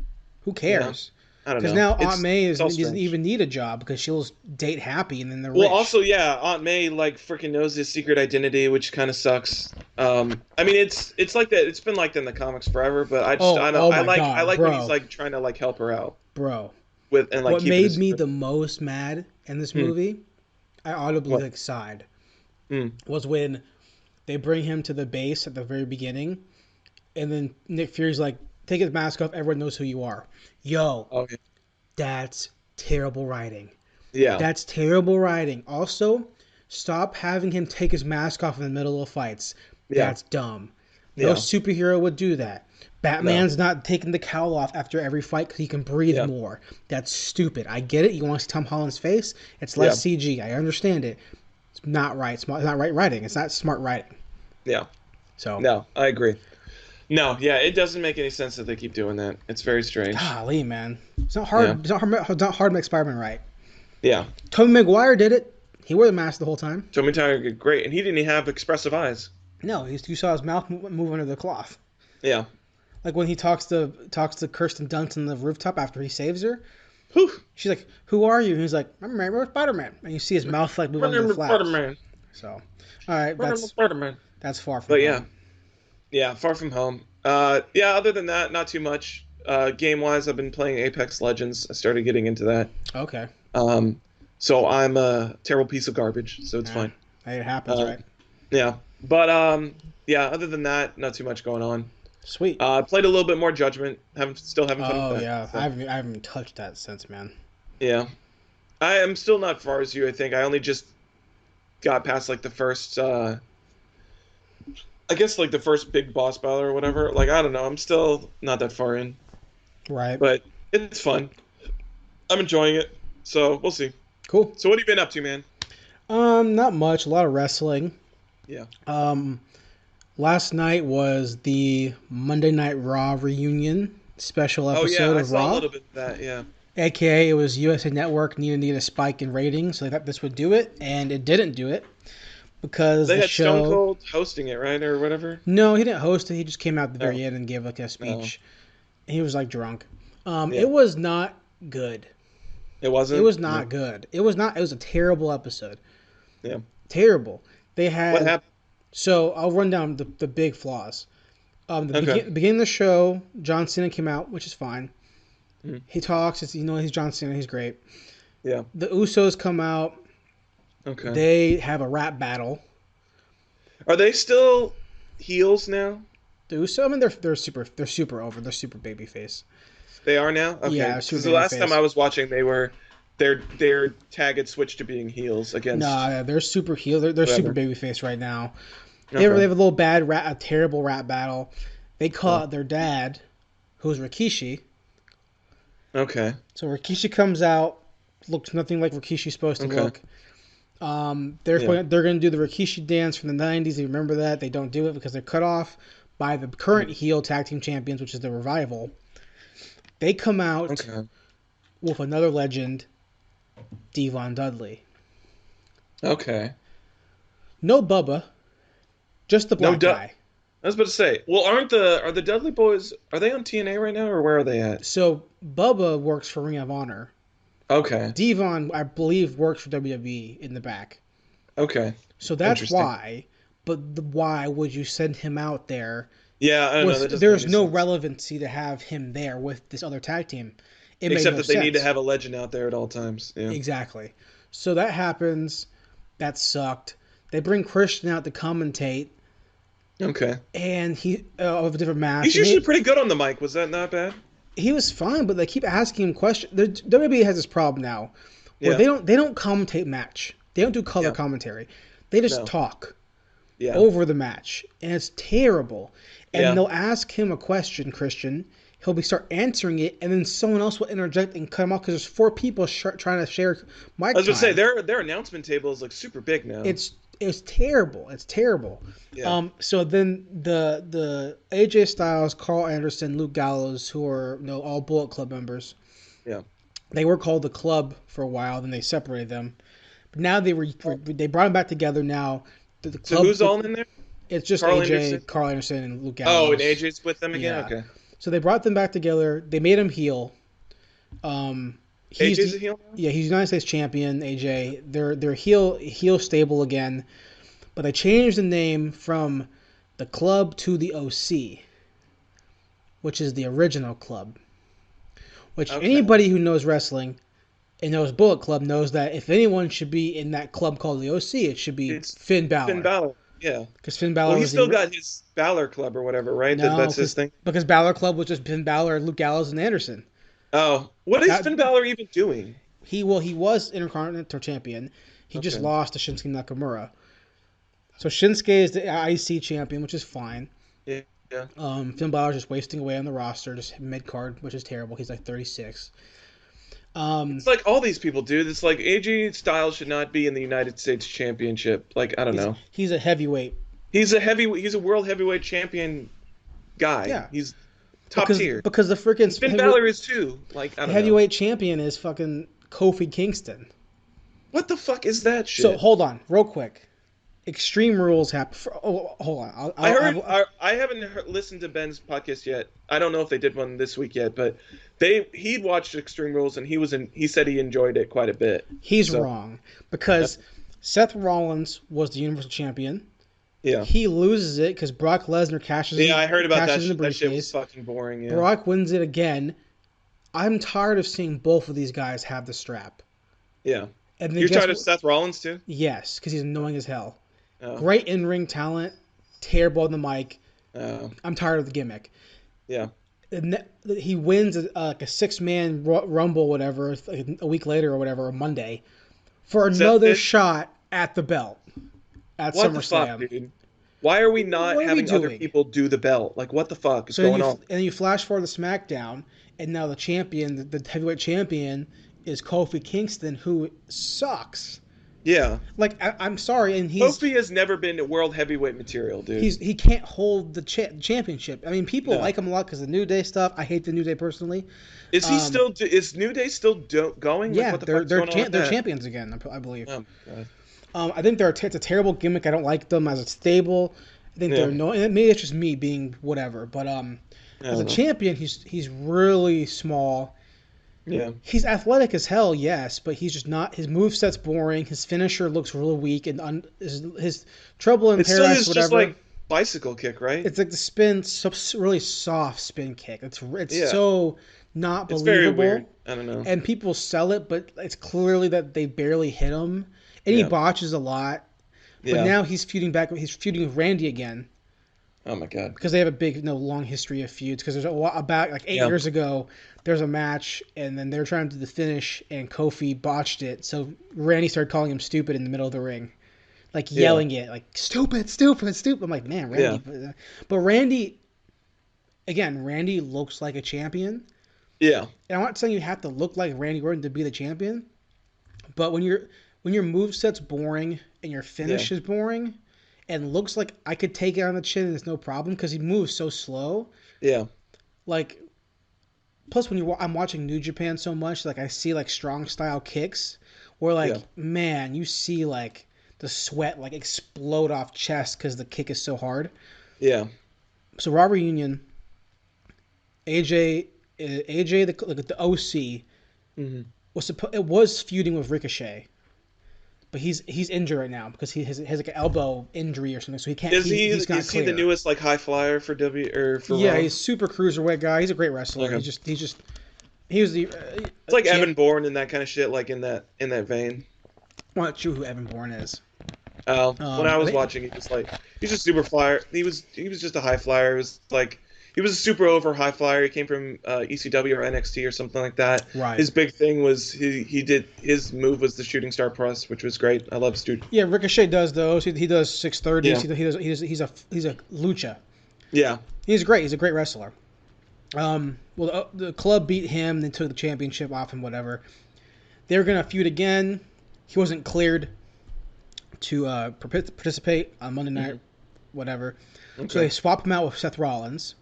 Who cares? I don't know. Because now Aunt May doesn't even need a job because she'll date Happy and then they're rich. Well, also, Aunt May like freaking knows his secret identity, which kind of sucks. I mean, it's like that. It's been like that in the comics forever, but I like when he's like trying to like help her out, bro. What made me the most mad in this movie, I audibly sighed, was when they bring him to the base at the very beginning, and then Nick Fury's like, "Take his mask off. Everyone knows who you are." That's terrible writing. Yeah. That's terrible writing. Also, stop having him take his mask off in the middle of fights. That's dumb. No superhero would do that. Batman's not taking the cowl off after every fight because he can breathe more. That's stupid. I get it. You want to see Tom Holland's face? It's less CG. I understand it. It's not right. It's not right writing. It's not smart writing. Yeah. So. No, I agree. No, it doesn't make any sense that they keep doing that. It's very strange. Golly, man. It's not hard. It's not hard to make Spider-Man right. Yeah. Tobey Maguire did it. He wore the mask the whole time. Tobey Maguire did great, and he didn't even have expressive eyes. No, you saw his mouth move under the cloth. Yeah. Like when he talks to Kirsten Dunst on the rooftop after he saves her. Whew. She's like, "Who are you?" And he's like, "I'm Spider-Man." And you see his mouth like move under the flaps. Spider-Man. So, all right, that's far from. But home. Yeah, far from home. Other than that, not too much. Game-wise, I've been playing Apex Legends. I started getting into that. Okay. So I'm a terrible piece of garbage, so it's fine. Hey, it happens, right? Yeah. But, other than that, not too much going on. Sweet. Played a little bit more Judgment. Still haven't fun with that. Oh, yeah. So. I haven't touched that since, man. Yeah. I am still not far as you, I think. I only just got past, like, the first... I guess like the first big boss battle or whatever. Like, I don't know. I'm still not that far in. Right. But it's fun. I'm enjoying it. So we'll see. Cool. So what have you been up to, man? Not much. A lot of wrestling. Yeah. Last night was the Monday Night Raw reunion special episode of Raw. I saw a little bit of that, yeah. AKA it was USA Network needed a spike in ratings, so they thought this would do it, and it didn't do it. Because they had Stone Cold hosting it, right, or whatever. No, he didn't host it. He just came out at the very end and gave like a speech. He was like drunk. It was not good. It It wasn't. was not good. It was not. It was a terrible episode. Yeah. Terrible. They What had. happened? So I'll run down the big flaws. Okay. Beginning of the show, John Cena came out, which is fine. Mhm. He talks. He's John Cena. He's great. Yeah. The Usos come out. Okay. They have a rap battle. Are they still heels now? The Usos. I mean, they're super over. They're super babyface. They are now. Okay. Yeah, Because super the last babyface. time I was watching, their tag had switched to being heels against. Nah, they're super heel. They're super Whatever. babyface right now. Okay. They have a little a terrible rap battle. They call out their dad, who's Rikishi. Okay. So Rikishi comes out, looks nothing like Rikishi's supposed to look. They're going to do the Rikishi dance from the 90s. You remember that? They don't do it because they're cut off by the current heel tag team champions, which is the Revival. They come out with another legend, Devon Dudley. Okay. No Bubba, just the black guy. I was about to say, well, are the Dudley Boys, are they on TNA right now, or where are they at? So Bubba works for Ring of Honor. Okay. Devon, I believe, works for WWE in the back. Okay. So that's why. But why would you send him out there? Yeah, I don't know. There's no relevancy to have him there with this other tag team. Except that they need to have a legend out there at all times. Yeah. Exactly. So that happens. That sucked. They bring Christian out to commentate. Okay. And he of a different match. He's usually pretty good on the mic. Was that not bad? He was fine, but they keep asking him questions. WWE has this problem now where they don't commentate match. They don't do color commentary. They just talk over the match, and it's terrible. And they'll ask him a question, Christian. He'll start answering it, and then someone else will interject and cut him off because there's 4 people trying to share mic time. I was going to say their announcement table is like super big now. It's terrible. It's terrible. Yeah. So then the AJ Styles, Carl Anderson, Luke Gallows, who are all Bullet Club members. Yeah. They were called the Club for a while, then they separated them. But now they brought them back together. Now the Club. So who's all in there? It's just AJ, Carl Anderson, and Luke Gallows. Oh, and AJ's with them again. Yeah. Okay. So they brought them back together. They made him heel. AJ's a heel now? Yeah, he's United States champion, AJ. They're heel stable again. But they changed the name from the Club to the OC, which is the original Club. Which anybody who knows wrestling and knows Bullet Club knows that if anyone should be in that club called the OC, it should be Finn Balor. Finn Balor, yeah. Because Finn Balor. Well, he's still got his Balor Club or whatever, right? No, that's his thing. Because Balor Club was just Finn Balor, Luke Gallows, and Anderson. Oh, what is Finn Balor even doing? He was Intercontinental Champion. He just lost to Shinsuke Nakamura. So Shinsuke is the IC champion, which is fine. Yeah. Finn Balor's just wasting away on the roster, just mid-card, which is terrible. He's like 36. It's like all these people, dude. It's like AJ Styles should not be in the United States Championship. Like, I don't know. He's a heavyweight. He's a world heavyweight champion guy. Yeah. He's top tier. Because the freaking Finn Balor is too. Like, I don't know. Heavyweight champion is fucking Kofi Kingston. What the fuck is that shit? So hold on, real quick. Extreme Rules happen. Hold on. I haven't listened to Ben's podcast yet. I don't know if they did one this week yet, but he'd watched Extreme Rules and he said he enjoyed it quite a bit. He's wrong because Seth Rollins was the Universal Champion. Yeah. He loses it because Brock Lesnar cashes. Yeah, I heard about that. That shit was fucking boring. Yeah. Brock wins it again. I'm tired of seeing both of these guys have the strap. Yeah. And you're tired of Seth Rollins too? Yes, because he's annoying as hell. Oh. Great in-ring talent, terrible on the mic. Oh. I'm tired of the gimmick. Yeah. And he wins like a 6-man rumble, whatever, like a week later or whatever, or Monday, for another shot at the belt at what SummerSlam. The fuck, dude? Why are we not having other people do the belt? Like, what the fuck is going on? And then you flash forward to SmackDown, and now the champion, the heavyweight champion, is Kofi Kingston, who sucks. Yeah. Like, I'm sorry, and Kofi has never been world heavyweight material, dude. He can't hold the championship. I mean, people like him a lot because of the New Day stuff. I hate the New Day personally. Is he still? Is New Day still going? Yeah, like, what the they're champions again, I believe. Oh, God. I think it's a terrible gimmick. I don't like them as a stable. I think they're annoying. Maybe it's just me being whatever, but as a champion, he's really small. Yeah. He's athletic as hell, yes, but he's just not. His moveset's boring. His finisher looks really weak, and his trouble in It's still paradise, his just whatever. like bicycle kick, right? It's like the spin, really soft spin kick. It's Yeah. so not It's very weird. believable, I don't know. and people sell it, but it's clearly that they barely hit him, and he Yeah. botches a lot. But Yeah. now he's feuding back. He's feuding with Randy again Oh my god. because they have a big, long history of feuds. Because there's about like 8 years ago, there's a match, and then they're trying to do the finish, and Kofi botched it. So Randy started calling him stupid in the middle of the ring, like yelling it, like stupid, stupid, stupid. I'm like, man, Randy. Yeah. But Randy, again, Randy looks like a champion. Yeah. And I'm not saying you have to look like Randy Orton to be the champion, but when your moveset's boring and your finish is boring, and looks like I could take it on the chin and it's no problem because he moves so slow. Yeah. Like, plus when I'm watching New Japan so much, like I see like strong style kicks where like man, you see like the sweat like explode off chest because the kick is so hard. Yeah. So Robert Union, AJ the OC was feuding with Ricochet. But he's injured right now because he has like an elbow injury or something, so he can't. Is he's not clear. He the newest like high flyer for Yeah, Raw? He's super cruiserweight guy. He's a great wrestler. Okay. He was the. It's like Evan Bourne and that kind of shit, like in that vein. I'm not sure who Evan Bourne is. Oh, when I was watching, he's just super flyer. He was just a high flyer. It was like he was a super over high flyer. He came from ECW or NXT or something like that. Right. His big thing was his move was the shooting star press, which was great. I love Stu. Yeah, Ricochet does those. He does 630s. Yeah. He's a lucha. Yeah. He's great. He's a great wrestler. Well, the club beat him, then took the championship off him, whatever. They were gonna feud again. He wasn't cleared to participate on Monday night, whatever. Okay. So they swap him out with Seth Rollins.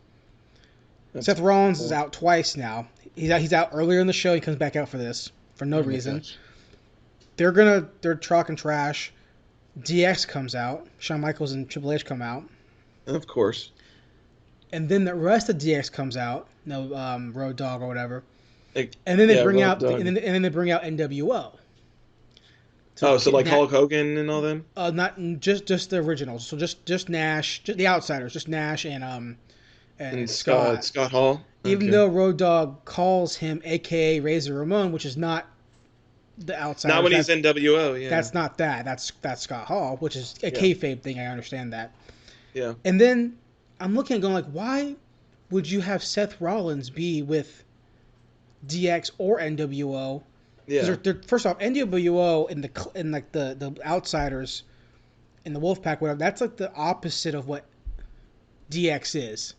Seth Rollins is out twice now. He's out earlier in the show. He comes back out for this for no reason. Gosh. They're talking trash. DX comes out. Shawn Michaels and Triple H come out. Of course. And then the rest of DX comes out. No, Road Dogg or whatever. And then they bring out and then they bring out NWO. So like Hulk Hogan and all them? Not just the originals. So just Nash, just the outsiders, just Nash and Scott Hall. Even though Road Dogg calls him AKA Razor Ramon, which is not the outsiders. Not when he's NWO, yeah. That's not that. That's Scott Hall, which is a kayfabe thing. I understand that. Yeah. And then I'm looking and going like, why would you have Seth Rollins be with DX or NWO? Yeah. They're first off, NWO in like the outsiders in the Wolfpack, whatever. That's like the opposite of what DX is.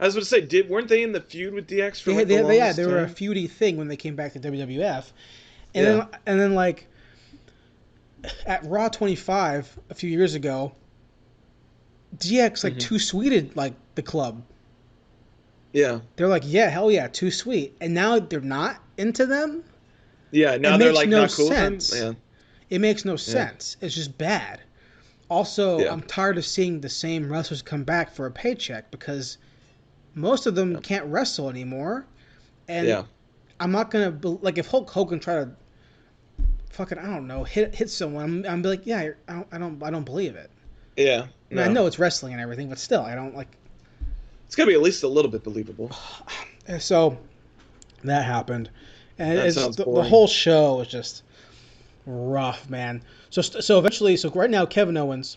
I was going to say, weren't they in the feud with DX for they were a time? feudy thing when they came back to WWF, and then like at Raw 25 a few years ago, DX like too sweeted like the club. Yeah, they're like, yeah, hell yeah, too sweet, and now they're not into them. Yeah, now they're like not cool with them. Yeah, it makes no sense. It's just bad. Also, I'm tired of seeing the same wrestlers come back for a paycheck because most of them can't wrestle anymore. And I'm not gonna like if Hulk Hogan try to fucking, I don't know, hit someone, I'm be like, yeah, I don't believe it. Yeah, no. I know it's wrestling and everything, but still, I don't like. It's gotta be at least a little bit believable. So that happened, and the whole show was just rough, man. So eventually, right now Kevin Owens.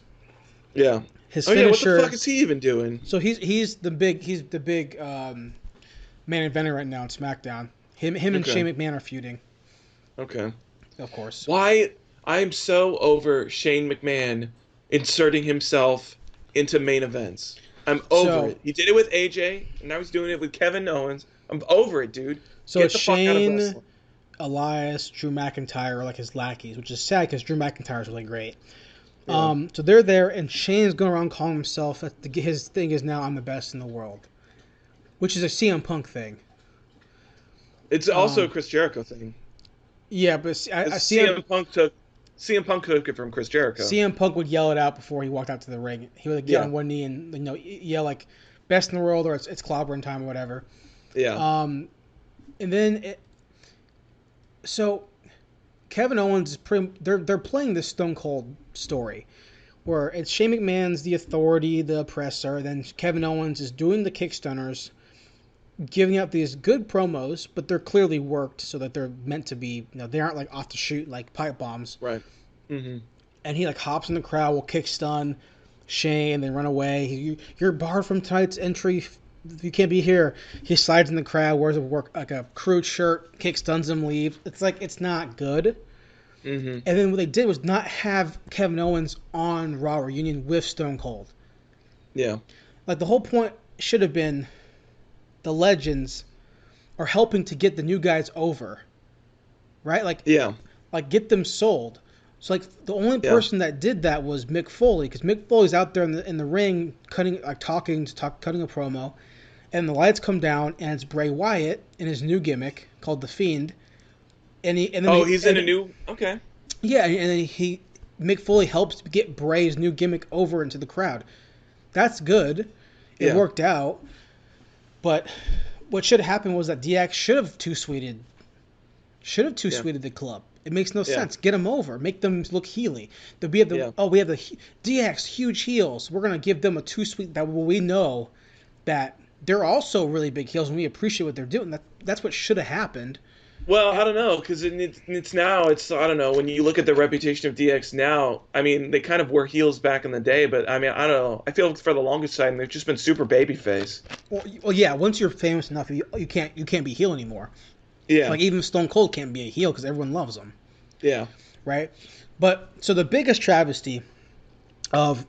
Yeah. His finisher. What the fuck is he even doing? So he's the big main eventer right now in SmackDown. Him and Shane McMahon are feuding. Okay. Of course. Why I'm so over Shane McMahon inserting himself into main events. I'm over it. He did it with AJ, and now he's doing it with Kevin Owens. I'm over it, dude. So it's Shane, Elias, Drew McIntyre are like his lackeys, which is sad because Drew McIntyre is really great. Yeah. So they're there, and Shane's going around calling himself. His thing is now, I'm the best in the world, which is a CM Punk thing. It's also a Chris Jericho thing. Yeah, but CM Punk took it from Chris Jericho. CM Punk would yell it out before he walked out to the ring. He would get on one knee and yell like "best in the world" or "it's clobbering time" or whatever. Yeah. And then So Kevin Owens is they're playing this Stone Cold story where it's Shane McMahon's the authority, the oppressor, then Kevin Owens is doing the kickstunners, giving up these good promos, but they're clearly worked so that they're meant to be, they aren't like off the shoot like pipe bombs. Right. Mm-hmm. And he like hops in the crowd, will kick stun Shane, then run away. You're barred from tonight's entry. You can't be here. He slides in the crowd, wears like a crude shirt, kick stuns him, leaves. It's like, it's not good. Mm-hmm. And then what they did was not have Kevin Owens on Raw Reunion with Stone Cold. Yeah. Like, the whole point should have been the legends are helping to get the new guys over. Right? Like, yeah. Like, get them sold. So, like, the only person that did that was Mick Foley, because Mick Foley's out there in the ring cutting a promo, and the lights come down, and it's Bray Wyatt in his new gimmick called The Fiend. He's in a new... Okay. Yeah, and then Mick Foley helps get Bray's new gimmick over into the crowd. That's good. It worked out. But what should have happened was that DX should have two-sweeted the club. It makes no sense. Get them over. Make them look heely. We have the DX huge heels. We're gonna give them a two-sweet that we know that they're also really big heels and we appreciate what they're doing. That's what should have happened. Well, I don't know, because it's now, I don't know, when you look at the reputation of DX now, I mean, they kind of were heels back in the day, but I mean, I don't know. I feel for the longest time, they've just been super babyface. Well, yeah, once you're famous enough, you can't be heel anymore. Yeah. Like, even Stone Cold can't be a heel because everyone loves him. Yeah. Right? But, so the biggest travesty of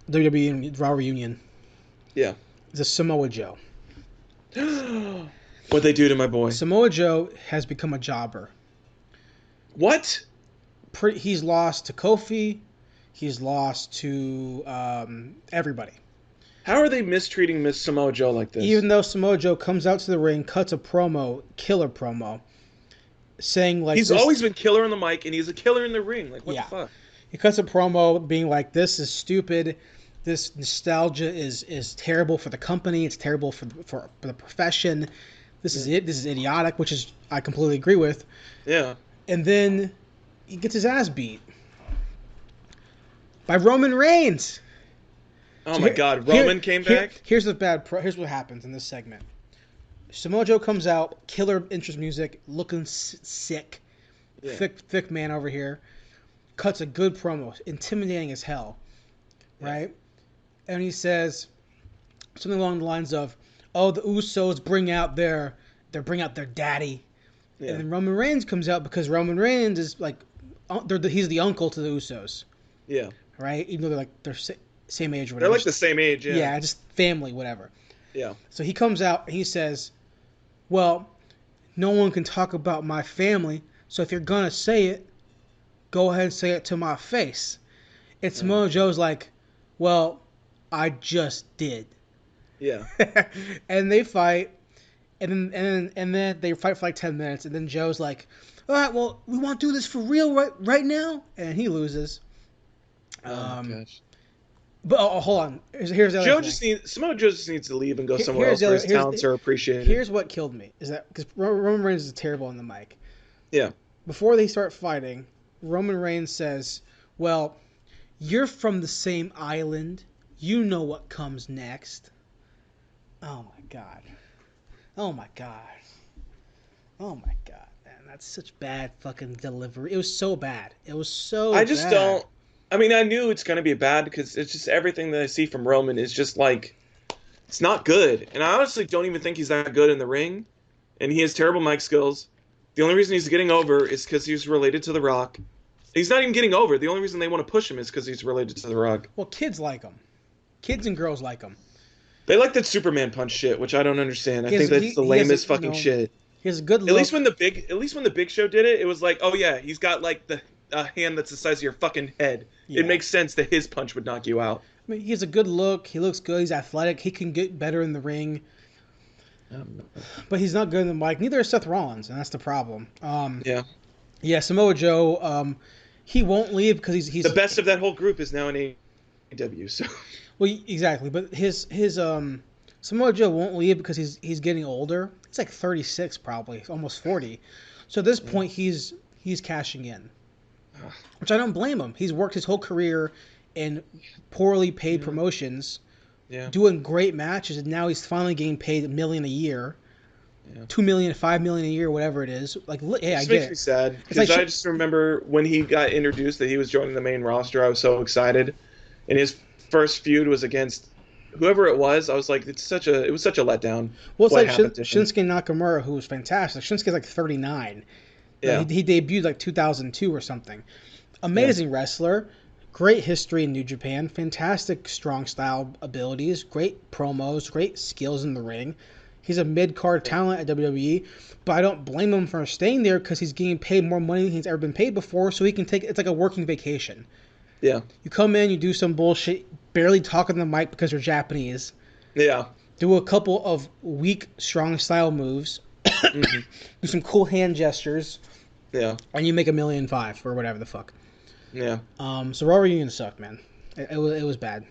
WWE Raw Reunion is a Samoa Joe. What'd they do to my boy? Samoa Joe has become a jobber. What? He's lost to Kofi. He's lost to everybody. How are they mistreating Miss Samoa Joe like this? Even though Samoa Joe comes out to the ring, cuts a killer promo, saying like... He's always been killer on the mic, and he's a killer in the ring. Like, what the fuck? He cuts a promo being like, this is stupid. This nostalgia is terrible for the company. It's terrible for the profession. This is it. This is idiotic, which is I completely agree with. Yeah. And then he gets his ass beat by Roman Reigns. Oh my God! Roman came back. Here's what happens in this segment. Samoa Joe comes out, killer interest music, looking sick, thick man over here, cuts a good promo, intimidating as hell, right? And he says something along the lines of, "Oh, the Usos bring out their daddy," and then Roman Reigns comes out because Roman Reigns is like, he's the uncle to the Usos. Yeah. Right. Even though they're same age or whatever. They're like the same age. Yeah. Yeah, just family, whatever. Yeah. So he comes out and he says, "Well, no one can talk about my family, so if you're gonna say it, go ahead and say it to my face." And Samoa Joe's like, "Well, I just did." Yeah. And they fight, and then they fight for like 10 minutes, and then Joe's like, "All right, well, we want to do this for real right now," and he loses. Oh my gosh. But hold on. Here's the other thing. Samoa Joe just needs to leave and go somewhere else where his talents are appreciated. Here's what killed me is that because Roman Reigns is terrible on the mic. Yeah. Before they start fighting, Roman Reigns says, "Well, you're from the same island. You know what comes next." Oh my God. Oh my God. Oh my God, man, that's such bad fucking delivery. It was so bad. It was so. I just don't. I mean, I knew it's going to be bad because it's just everything that I see from Roman is just like, it's not good. And I honestly don't even think he's that good in the ring. And he has terrible mic skills. The only reason he's getting over is because he's related to The Rock. He's not even getting over. The only reason they want to push him is because he's related to The Rock. Well, kids like him. Kids and girls like him. They like that Superman punch shit, which I don't understand. I think that's the lamest fucking shit. He has a good look. At least when the Big Show did it, it was like, oh yeah, he's got like the hand that's the size of your fucking head. Yeah. It makes sense that his punch would knock you out. I mean, he has a good look. He looks good. He's athletic. He can get better in the ring. But he's not good in the mic. Neither is Seth Rollins, and that's the problem. Yeah, Samoa Joe, he won't leave because he's... The best of that whole group is now in AEW, so... Well, exactly. But his Samoa Joe won't leave because he's getting older. He's like 36 probably, almost 40. So at this point, he's cashing in, which I don't blame him. He's worked his whole career in poorly paid promotions, doing great matches, and now he's finally getting paid $1 million a year, $2 million, $5 million a year, whatever it is. Like, hey, I get it. Makes me sad because I just remember when he got introduced that he was joining the main roster. I was so excited, and his first feud was against whoever it was. I was like, it was such a letdown. Well, it's like Shinsuke Nakamura, who was fantastic. Shinsuke's like 39. Yeah, he debuted like 2002 or something. Amazing wrestler, great history in New Japan, fantastic strong style abilities, great promos, great skills in the ring. He's a mid-card talent at WWE, but I don't blame him for staying there because he's getting paid more money than he's ever been paid before, so he can take it's like a working vacation. Yeah. You come in, you do some bullshit, barely talk on the mic because you're Japanese. Yeah. Do a couple of weak, strong style moves. Do some cool hand gestures. Yeah. And you make $1.5 million or whatever the fuck. Yeah. So Raw Reunion sucked, man. It was bad.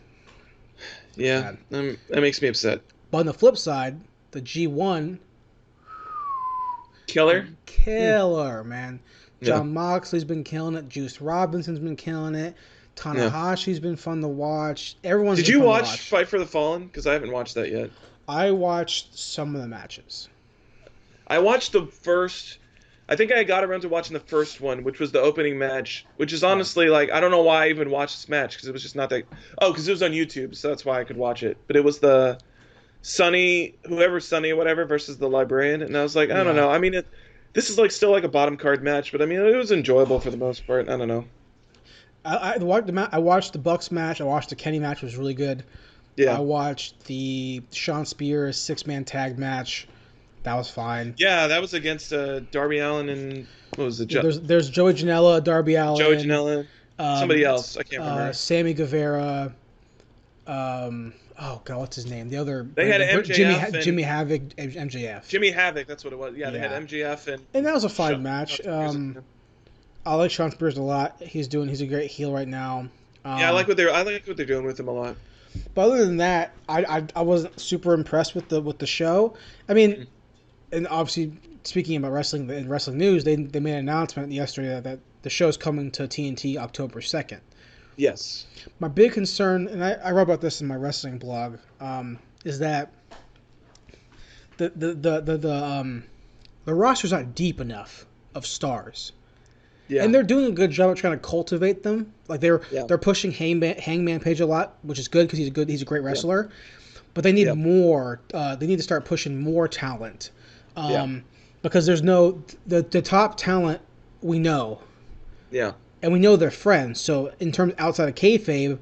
Yeah. That makes me upset. But on the flip side, the G1 Killer, man. John Moxley's been killing it. Juice Robinson's been killing it. Tanahashi's been fun to watch. Everyone's Did you watch Fight for the Fallen? Because I haven't watched that yet. I watched some of the matches. I watched the first. I think I got around to watching the first one, which was the opening match, which is honestly like, I don't know why I even watched this match because it was just not that. Oh, because it was on YouTube, so that's why I could watch it. But it was the Sonny, whatever, versus the Librarian, and I was like, I don't know. I mean, this is like still like a bottom card match, but I mean, it was enjoyable for the most part. I don't know. I watched the Bucks match. I watched the Kenny match. It was really good. Yeah. I watched the Shawn Spears 6-man tag match. That was fine. Yeah, that was against Darby Allin and what was it? There's Joey Janela, Darby Allin. Joey Janela. Somebody else. I can't remember. Sammy Guevara. Oh God, what's his name? The other. They had MJF. Jimmy Havoc. MJF. Jimmy Havoc. That's what it was. Yeah, they had MJF and that was a fine match. I like Shawn Spears a lot. He's a great heel right now. I like what they're doing with him a lot. But other than that, I wasn't super impressed with the show. I mean, and obviously speaking about wrestling in wrestling news, they made an announcement yesterday that the show's coming to TNT October 2nd. Yes. My big concern, and I wrote about this in my wrestling blog, is that the roster's not deep enough of stars. Yeah. And they're doing a good job of trying to cultivate them. Like they're pushing Hangman Page a lot, which is good because he's a great wrestler. Yeah. But they need more. They need to start pushing more talent. Because there's the top talent we know. Yeah. And we know they're friends. So in terms outside of kayfabe,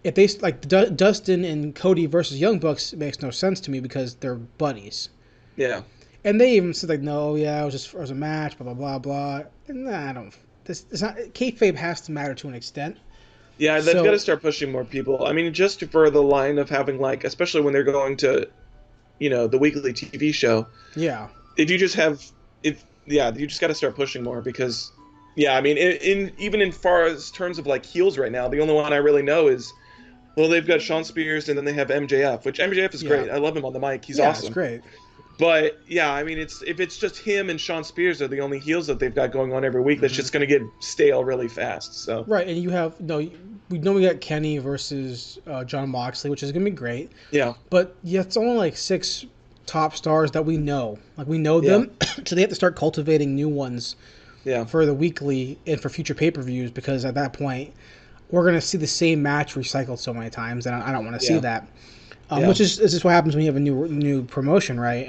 if they like Dustin and Cody versus Young Bucks makes no sense to me because they're buddies. Yeah. And they even said like, no, it was a match, blah blah blah blah. Nah, I don't. It's not. Kayfabe has to matter to an extent. Yeah, they've got to start pushing more people. I mean, just for the line of having like, especially when they're going to, the weekly TV show. Yeah. You just got to start pushing more because, I mean, even in far as terms of like heels right now, the only one I really know is, well, they've got Shawn Spears and then they have MJF, which MJF is great. I love him on the mic. He's awesome. It's great. But I mean, if it's just him and Shawn Spears are the only heels that they've got going on every week, that's just going to get stale really fast. So right, and you have we got Kenny versus John Moxley, which is going to be great. Yeah, but it's only like 6 top stars that we know. Like we know them, so they have to start cultivating new ones. Yeah. For the weekly and for future pay-per-views, because at that point we're going to see the same match recycled so many times, and I don't want to see that. Which is what happens when you have a new promotion, right?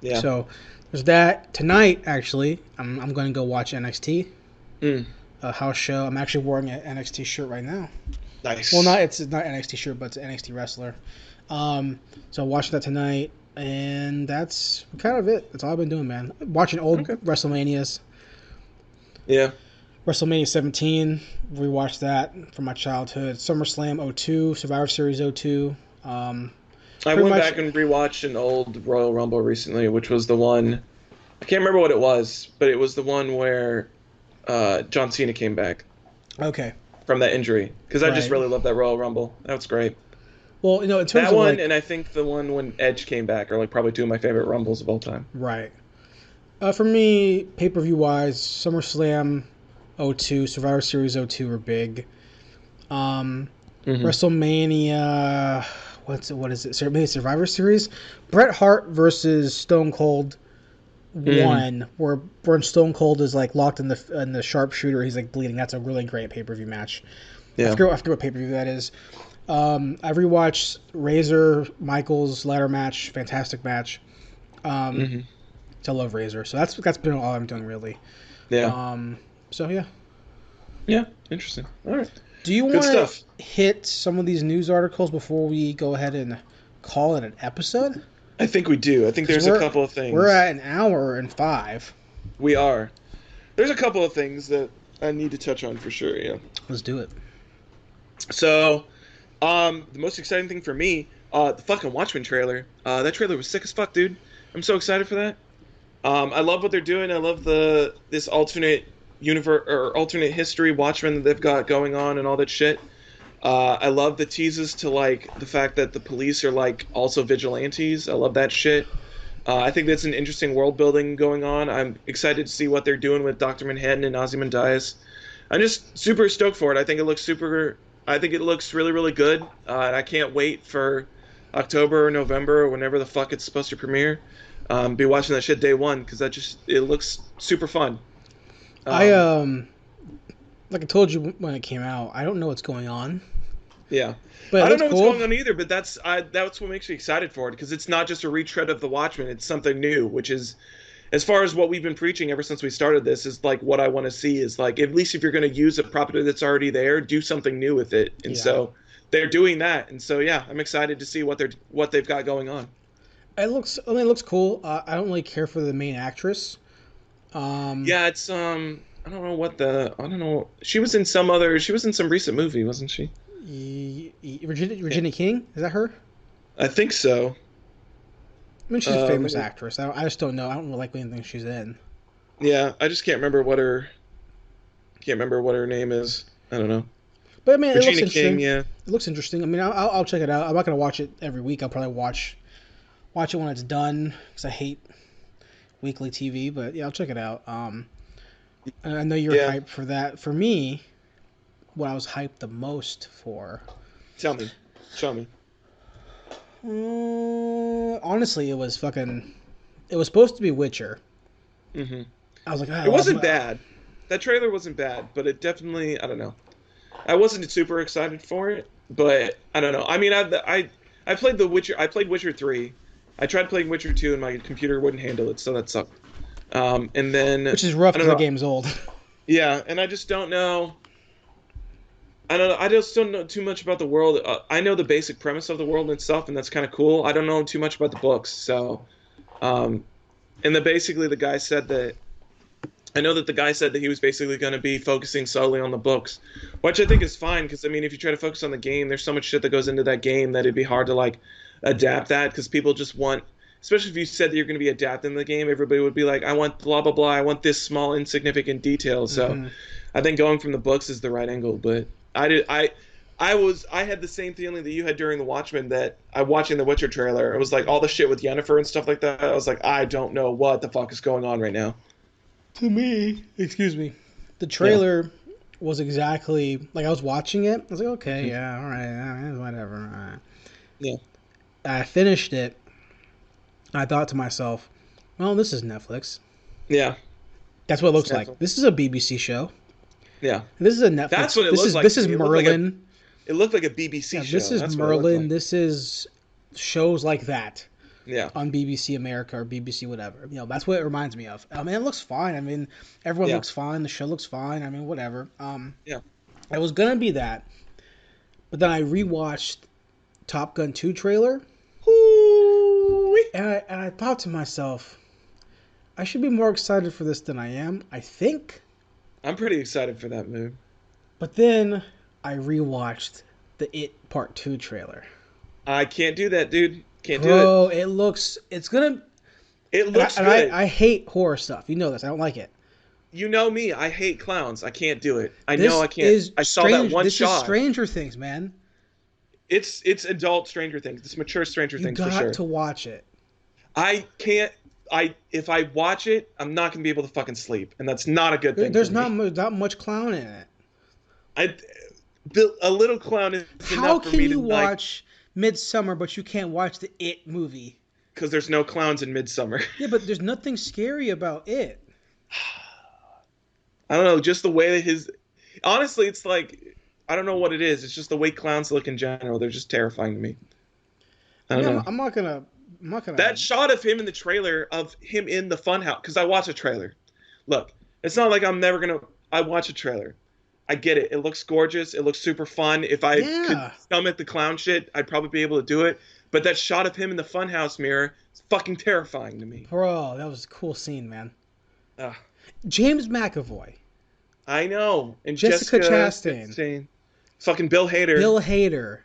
So there's that. Tonight, actually, I'm going to go watch NXT, a house show. I'm actually wearing an NXT shirt right now. Nice. Well, it's not NXT shirt, but it's an NXT wrestler. So watching that tonight, and that's kind of it. That's all I've been doing, man. Watching old WrestleManias. Yeah. WrestleMania 17, rewatched that from my childhood. SummerSlam 02, Survivor Series 02. I went back and rewatched an old Royal Rumble recently, which was the one, I can't remember what it was, but it was the one where John Cena came back. Okay. From that injury. Because I just really love that Royal Rumble. That was great. Well, in terms that of one, and I think the one when Edge came back are like probably 2 of my favorite Rumbles of all time. Right. For me, pay-per-view wise, SummerSlam '02, Survivor Series '02 were big. WrestleMania, what is it? Maybe Survivor Series. Bret Hart versus Stone Cold won, where Stone Cold is like locked in the sharpshooter. He's like bleeding. That's a really great pay-per-view match. Yeah. I forget what pay-per-view that is. I rewatched Razor Michaels ladder match. Fantastic match. I love Razor. So that's been all I'm doing really. Yeah. So yeah. Yeah. Interesting. All right. Do you want to hit some of these news articles before we go ahead and call it an episode? I think we do. I think there's a couple of things. We're at an hour and 5. We are. There's a couple of things that I need to touch on for sure, yeah. Let's do it. So, the most exciting thing for me, the fucking Watchmen trailer. That trailer was sick as fuck, dude. I'm so excited for that. I love what they're doing. I love this alternate universe or alternate history Watchmen that they've got going on and all that shit. I love the teases to like the fact that the police are like also vigilantes. I love that shit. I think that's an interesting world building going on. I'm excited to see what they're doing with Dr. Manhattan and Ozymandias. I'm just super stoked for it. I think it looks really, really good. And I can't wait for October or November or whenever the fuck it's supposed to premiere. Be watching that shit day one because it looks super fun. Like I told you when it came out, I don't know what's going on. Yeah, but I don't know what's going on either. But that's what makes me excited for it because it's not just a retread of the Watchmen. It's something new, which is, as far as what we've been preaching ever since we started this, is like what I want to see is like at least if you're going to use a property that's already there, do something new with it. And so they're doing that. And so yeah, I'm excited to see what they've got going on. It looks cool. I don't really care for the main actress. Yeah, it's I don't know. She was in some recent movie, wasn't she? Regina King? Is that her? I think so. I mean, she's a famous actress. I just don't know. I don't really like anything she's in. Yeah, I just can't remember what her name is. I don't know. But I mean, Regina it looks interesting. King, yeah. It looks interesting. I mean, I'll check it out. I'm not gonna watch it every week. I'll probably watch it when it's done because I hate weekly TV. But yeah, I'll check it out. I know you're hyped for that. For me, what I was hyped the most for. Tell me. Show me. Honestly, it was supposed to be Witcher. Mm-hmm. I was like, it wasn't bad. That trailer wasn't bad, but it definitely, I don't know. I wasn't super excited for it, but I don't know. I mean, I played The Witcher. I played Witcher 3. I tried playing Witcher 2, and my computer wouldn't handle it, so that sucked. And then which is rough because the game's old. Yeah, and I just don't know. I don't know. I just don't know too much about the world. I know the basic premise of the world and stuff, and that's kind of cool. I don't know too much about the books, so. And then basically the guy said that. I know that the guy said that he was basically going to be focusing solely on the books, which I think is fine because I mean, if you try to focus on the game, there's so much shit that goes into that game that it'd be hard to like adapt that because people just want. Especially if you said that you're going to be adapting the game, everybody would be like, I want blah, blah, blah. I want this small, insignificant detail. So I think going from the books is the right angle. But I had the same feeling that you had during the Watchmen that watching the Witcher trailer. It was like all the shit with Yennefer and stuff like that. I was like, I don't know what the fuck is going on right now. To me, the trailer was exactly like I was watching it. I was like, okay, yeah, all right, whatever. All right. Yeah. I finished it. I thought to myself, well, this is Netflix. Yeah. That's what it looks like. This is a BBC show. Yeah. This is a Netflix. That's what it looks like. This is Merlin. It looked like a BBC show. This is Merlin. This is shows like that. Yeah. On BBC America or BBC whatever. You know, that's what it reminds me of. I mean, it looks fine. I mean, everyone looks fine. The show looks fine. I mean, whatever. Yeah. It was going to be that. But then I rewatched Top Gun 2 trailer. And I thought to myself, I should be more excited for this than I am. I think. I'm pretty excited for that movie. But then I rewatched the It Part 2 trailer. I can't do that, dude. Can't do it. It looks good. I hate horror stuff. You know this. I don't like it. You know me. I hate clowns. I can't do it. I can't. I saw that one shot. This is Stranger Things, man. It's adult Stranger Things. It's mature Stranger Things for sure. You got to watch it. I can't. if I watch it, I'm not gonna be able to fucking sleep, and that's not a good thing. There's for me. not much clown in it. A little clown is How enough for can me you to like, watch Midsummer but you can't watch the It movie? because there's no clowns in Midsummer. Yeah, but there's nothing scary about it. I don't know, just the way that his. Honestly, it's like I don't know what it is. It's just the way clowns look in general. They're just terrifying to me. I don't know. I'm not gonna. That shot of him in the trailer of him in the funhouse, because I watch a trailer. Look, it's not like I'm never gonna. I watch a trailer. I get it. It looks gorgeous. It looks super fun. If I could stomach the clown shit, I'd probably be able to do it. But that shot of him in the funhouse mirror is fucking terrifying to me. Bro, that was a cool scene, man. Ugh. James McAvoy. I know. And Jessica Chastain. Fucking Bill Hader. Bill Hader.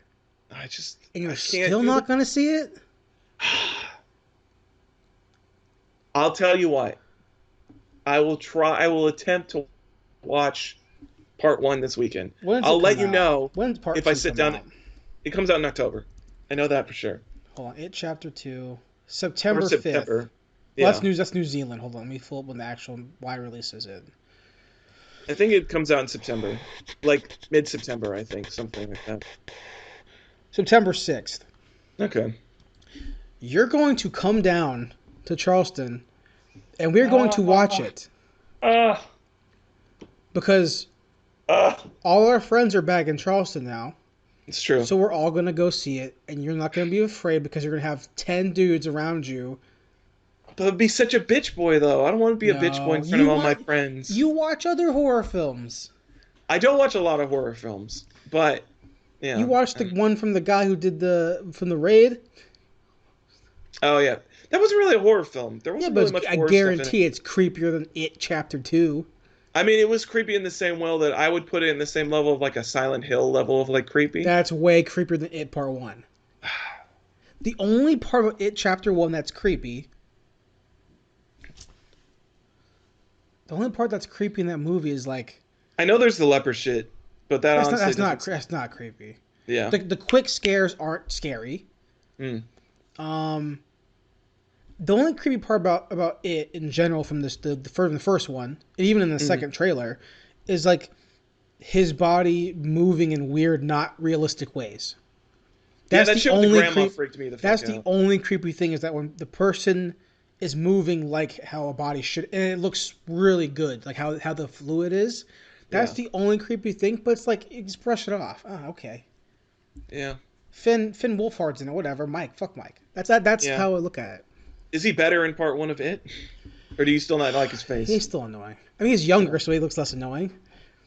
And you're still not going to see it? I'll tell you what. I will attempt to watch part 1 this weekend. I'll let you know if I sit down. It comes out in October. I know that for sure. Hold on. It Chapter 2. September 5th. Yeah. Well, that's New Zealand. Hold on. Let me pull up when the actual wide release is in. I think it comes out in September. Like mid-September, I think. Something like that. September 6th. Okay. You're going to come down to Charleston, and we're going to watch it. Because all our friends are back in Charleston now. It's true. So we're all going to go see it, and you're not going to be afraid because you're going to have 10 dudes around you. But it'd be such a bitch boy, though. I don't want to be a bitch boy in front of all my friends. You watch other horror films. I don't watch a lot of horror films, but yeah. You watched the one from the guy who did from the Raid? Oh, yeah. That wasn't really a horror film. There wasn't really much horror stuff in it. I guarantee it's creepier than It Chapter 2. I mean, it was creepy in the same way that I would put it in the same level of like a Silent Hill level of like creepy. That's way creepier than It Part 1. The only part of It Chapter 1 that's creepy... The only part that's creepy in that movie is like... I know there's the leper shit, but that's not creepy. Yeah. The quick scares aren't scary. Mm. The only creepy part about it in general from the first one, and even in the second trailer, is like his body moving in weird, not realistic ways. That's that shit with the grandma freaked me the fuck out. That's the only creepy thing, is that when the person is moving like how a body should, and it looks really good, like how the fluid is. That's the only creepy thing, but it's like, you just brush it off. Oh, okay. Yeah. Finn Wolfhard's in it, whatever. Mike, fuck Mike. That's how I look at it. Is he better in part 1 of It? Or do you still not like his face? He's still annoying. I mean, he's younger, so he looks less annoying.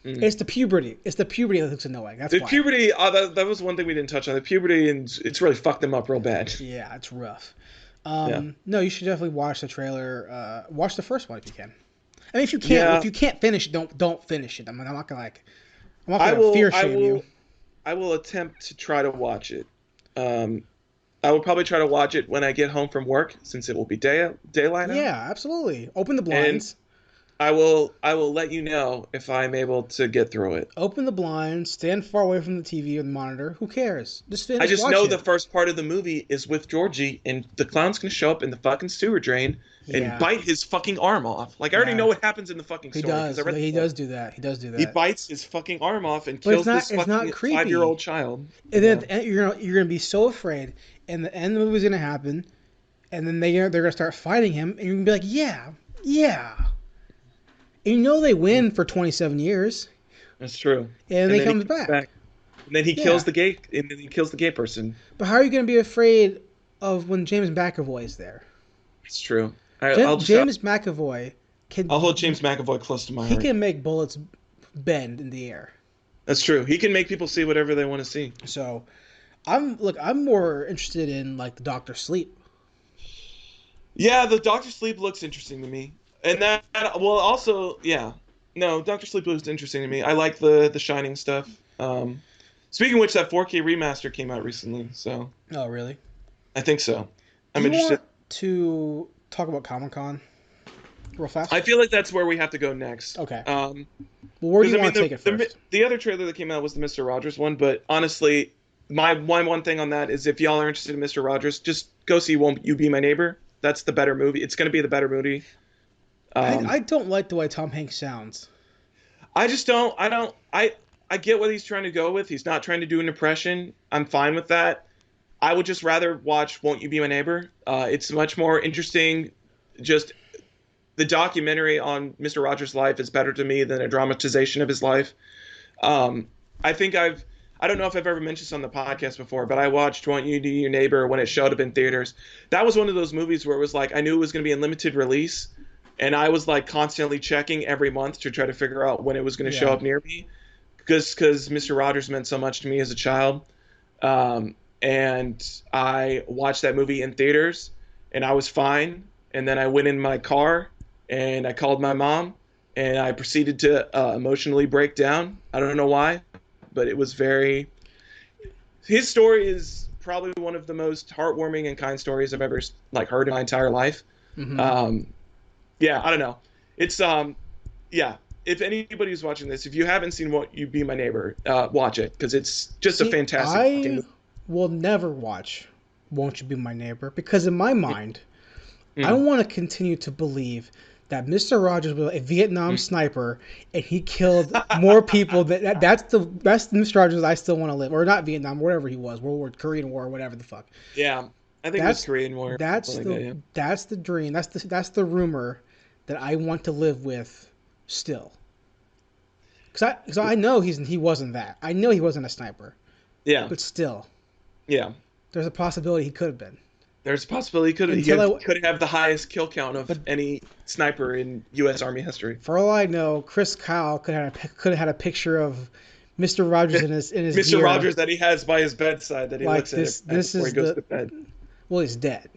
It's the puberty. It's the puberty that looks annoying. That's why. Puberty, that was one thing we didn't touch on. The puberty, and it's really fucked him up real bad. Yeah, it's rough. No, you should definitely watch the trailer. Watch the first one if you can. I mean, if you can't finish it, don't finish it. I'm not gonna fear shame you. I will attempt to try to watch it. I will probably try to watch it when I get home from work, since it will be daylight now. Yeah, absolutely. Open the blinds. I will let you know if I'm able to get through it. Open the blinds, stand far away from the TV or the monitor. Who cares? I just know the first part of the movie is with Georgie, and the clown's gonna show up in the fucking sewer drain and bite his fucking arm off. Like, I already know what happens in the fucking story. He does do that. He bites his fucking arm off and kills this fucking 5-year-old child. And then you're gonna be so afraid, and the end of the movie's gonna happen, and then they're gonna start fighting him, and you're gonna be like, yeah. And you know they win for 27 years. That's true. And then he comes back. And then he kills the gay. And then he kills the gay person. But how are you going to be afraid of when James McAvoy is there? It's true. James McAvoy can. I'll hold James McAvoy close to my heart. He can make bullets bend in the air. That's true. He can make people see whatever they want to see. So, I'm more interested in like the Doctor Sleep. Yeah, the Doctor Sleep looks interesting to me. And that, well, also, yeah. No, Doctor Sleep looks interesting to me. I like the Shining stuff. Speaking of which, that 4K remaster came out recently, so. Oh, really? I think so. I'm interested. Want to talk about Comic-Con real fast? I feel like that's where we have to go next. Okay. Well, where do you want to take it first? The other trailer that came out was the Mr. Rogers one, but honestly, my one thing on that is if y'all are interested in Mr. Rogers, just go see Won't You Be My Neighbor? That's the better movie. It's going to be the better movie. I don't like the way Tom Hanks sounds. I just don't. I don't. I get what he's trying to go with. He's not trying to do an impression. I'm fine with that. I would just rather watch Won't You Be My Neighbor. It's much more interesting. Just the documentary on Mr. Rogers' life is better to me than a dramatization of his life. I think I don't know if I've ever mentioned this on the podcast before, but I watched Won't You Be Your Neighbor when it showed up in theaters. That was one of those movies where it was like I knew it was going to be in limited release, and I was like constantly checking every month to try to figure out when it was going to show up near me, because Mr. Rogers meant so much to me as a child. And I watched that movie in theaters, and I was fine. And then I went in my car, and I called my mom, and I proceeded to emotionally break down. I don't know why, but it was very... His story is probably one of the most heartwarming and kind stories I've ever heard in my entire life. Mm-hmm. Yeah, I don't know. It's yeah. If anybody's watching this, if you haven't seen Won't You Be My Neighbor, watch it, because it's just a fantastic movie. Will never watch Won't You Be My Neighbor, because in my mind, I want to continue to believe that Mr. Rogers was a Vietnam sniper and he killed more people. That's the Mr. Rogers I still want to live, or not Vietnam, whatever he was, World War, Korean War, whatever the fuck. Yeah, I think that's Korean War. That's the dream. That's the rumor that I want to live with still. Because I know he wasn't that. I know he wasn't a sniper. Yeah, but still. Yeah. There's a possibility he could have been. There's a possibility he could have the highest kill count of any sniper in U.S. Army history. For all I know, Chris Kyle could have had a picture of Mr. Rogers in his Mr. gear. Rogers that he has by his bedside that he looks at before he goes to bed. Well, he's dead.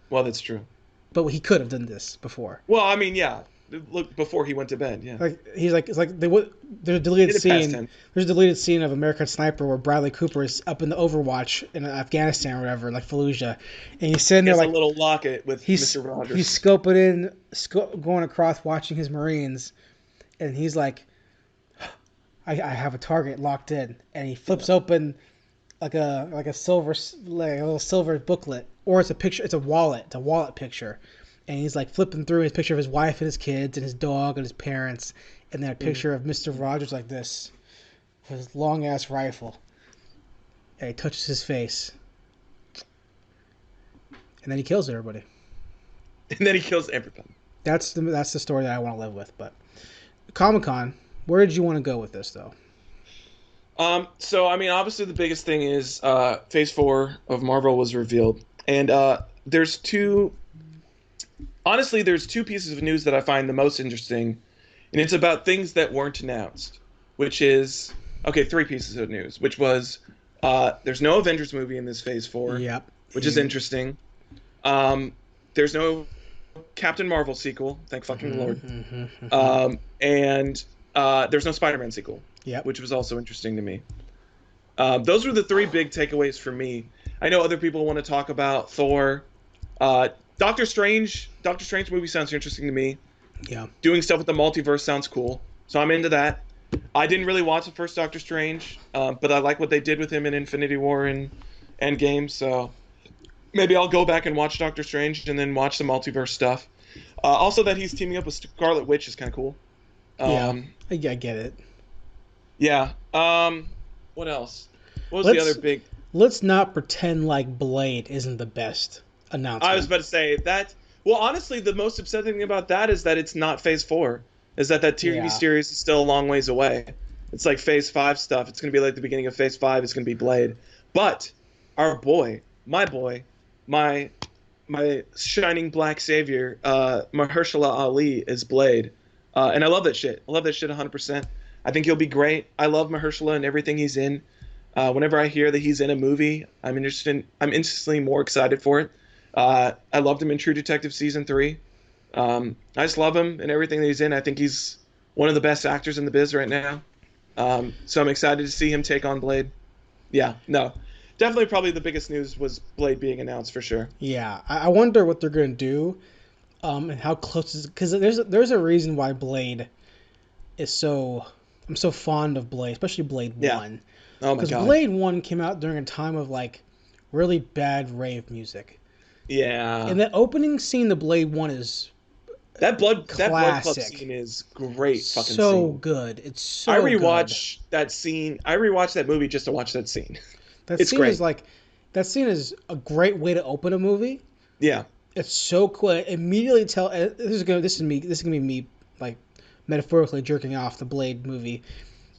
Well, that's true. But he could have done this before. Well, I mean, yeah. Look, before he went to bed, yeah. There's a deleted scene. There's a deleted scene of American Sniper where Bradley Cooper is up in the Overwatch in Afghanistan or whatever, like Fallujah, and he's sitting there like a little locket with Mr. Rogers. He's scoping in, going across, watching his Marines, and he's like, I have a target locked in, and he flips open like a little silver booklet, or it's a picture. It's a wallet picture. And he's like flipping through his picture of his wife and his kids and his dog and his parents, and then a picture of Mr. Rogers like this, with his long ass rifle. And he touches his face, and then he kills everybody. And then he kills everybody. That's the story that I want to live with. But Comic-Con, where did you want to go with this though? So I mean, obviously the biggest thing is Phase 4 of Marvel was revealed, and there's two pieces of news that I find the most interesting, and it's about things that weren't announced, which is, three pieces of news, which was, there's no Avengers movie in this Phase 4, which is interesting. There's no Captain Marvel sequel, thank fucking Lord. And there's no Spider-Man sequel, which was also interesting to me. Those were the three big takeaways for me. I know other people want to talk about Thor. Doctor Strange movie sounds interesting to me. Yeah. Doing stuff with the multiverse sounds cool. So I'm into that. I didn't really watch the first Doctor Strange, but I like what they did with him in Infinity War and Endgame, so maybe I'll go back and watch Doctor Strange and then watch the multiverse stuff. Also that he's teaming up with Scarlet Witch is kind of cool. I get it. Yeah. What else? What was the other big... Let's not pretend like Blade isn't the best announcement. I was about to say that. Well, honestly, the most upsetting thing about that is that it's not Phase 4. Is that TV series is still a long ways away. It's like Phase 5 stuff. It's going to be like the beginning of Phase 5. It's going to be Blade. But our boy, my shining black savior, Mahershala Ali is Blade. And I love that shit. I love that shit 100%. I think he'll be great. I love Mahershala and everything he's in. Whenever I hear that he's in a movie, I'm instantly more excited for it. I loved him in True Detective Season 3. I just love him and everything that he's in. I think he's one of the best actors in the biz right now. So I'm excited to see him take on Blade. Yeah, no. Definitely probably the biggest news was Blade being announced for sure. Yeah, I wonder what they're going to do and how close is... Because there's a reason why Blade is so... I'm so fond of Blade, especially Blade 1. Oh my God. Because Blade 1 came out during a time of like really bad rave music. Yeah. And the opening scene of Blade 1 is that Blood Club classic. scene is great fucking So scene. good. It's I so good. rewatch that scene. I rewatch that movie just to watch that scene. That It's scene is great. like, that scene is a great way to open a movie. Yeah. It's so cool. I immediately tell this is gonna be me like metaphorically jerking off the Blade movie,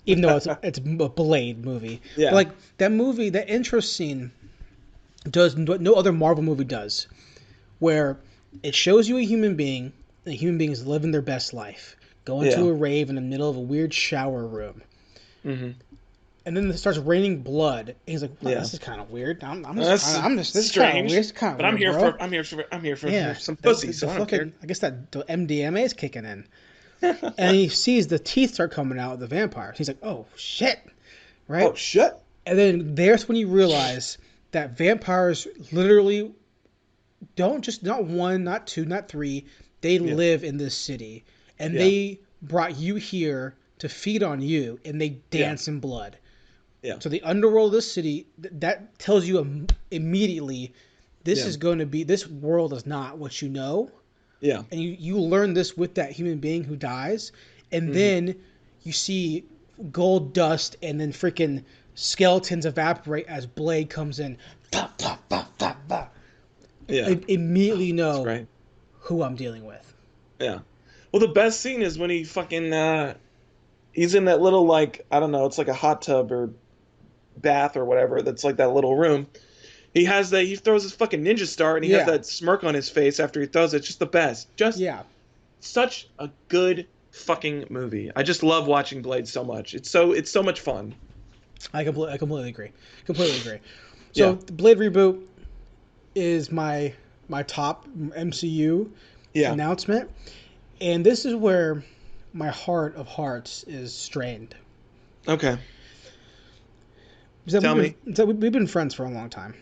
even though it's a Blade movie. Yeah. But like that movie, that intro scene does what no other Marvel movie does, where it shows you a human being, and the human being is living their best life, going to Yeah. a rave in the middle of a weird shower room. Mm-hmm. And then it starts raining blood. And he's like, "Wow, Yeah. this is kind of weird. That's This is kind of strange. weird. This is kind of But weird, bro." I'm here for Yeah, some pussy, so I don't care. I guess that the MDMA is kicking in, and he sees the teeth start coming out of the vampires. He's like, "Oh shit!" Right? Oh shit. And then there's when you realize that vampires literally don't just not one, not two, not three. They live in this city, and they brought you here to feed on you, and they dance in blood. Yeah. So the underworld of this city, that tells you immediately, this is going to be, this world is not what you know. Yeah. And you learn this with that human being who dies. And then you see gold dust and then freaking skeletons evaporate as Blade comes in. Bah, bah, bah, bah, bah. Yeah. I immediately know Right. who I'm dealing with. Yeah. Well, the best scene is when he fucking he's in that little, like, I don't know, it's like a hot tub or bath or whatever. That's like that little room. He throws his fucking ninja star and he has that smirk on his face after he throws it. It's just the best. Just such a good fucking movie. I just love watching Blade so much. It's so much fun. I completely agree. So the Blade reboot is my top MCU announcement, and this is where my heart of hearts is strained. Okay. Tell me. We've been friends for a long time.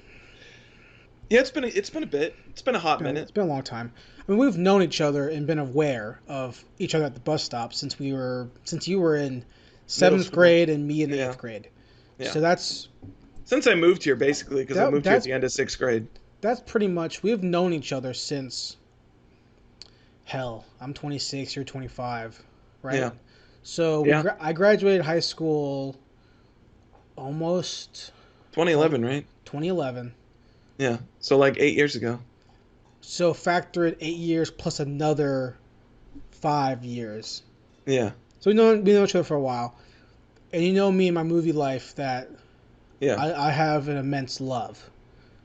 Yeah, it's been a bit. It's been a hot minute. It's been a long time. I mean, we've known each other and been aware of each other at the bus stop since you were in 7th grade and me in 8th grade. Yeah. So that's since I moved here, basically, because I moved here at the end of 6th grade. That's pretty much, we've known each other since, hell, I'm 26, you're 25, right? Yeah. So I graduated high school almost 2011, right? 2011. Yeah. So like 8 years ago. So factor in 8 years plus another 5 years. Yeah. So we know each other for a while. And you know me in my movie life that I have an immense love.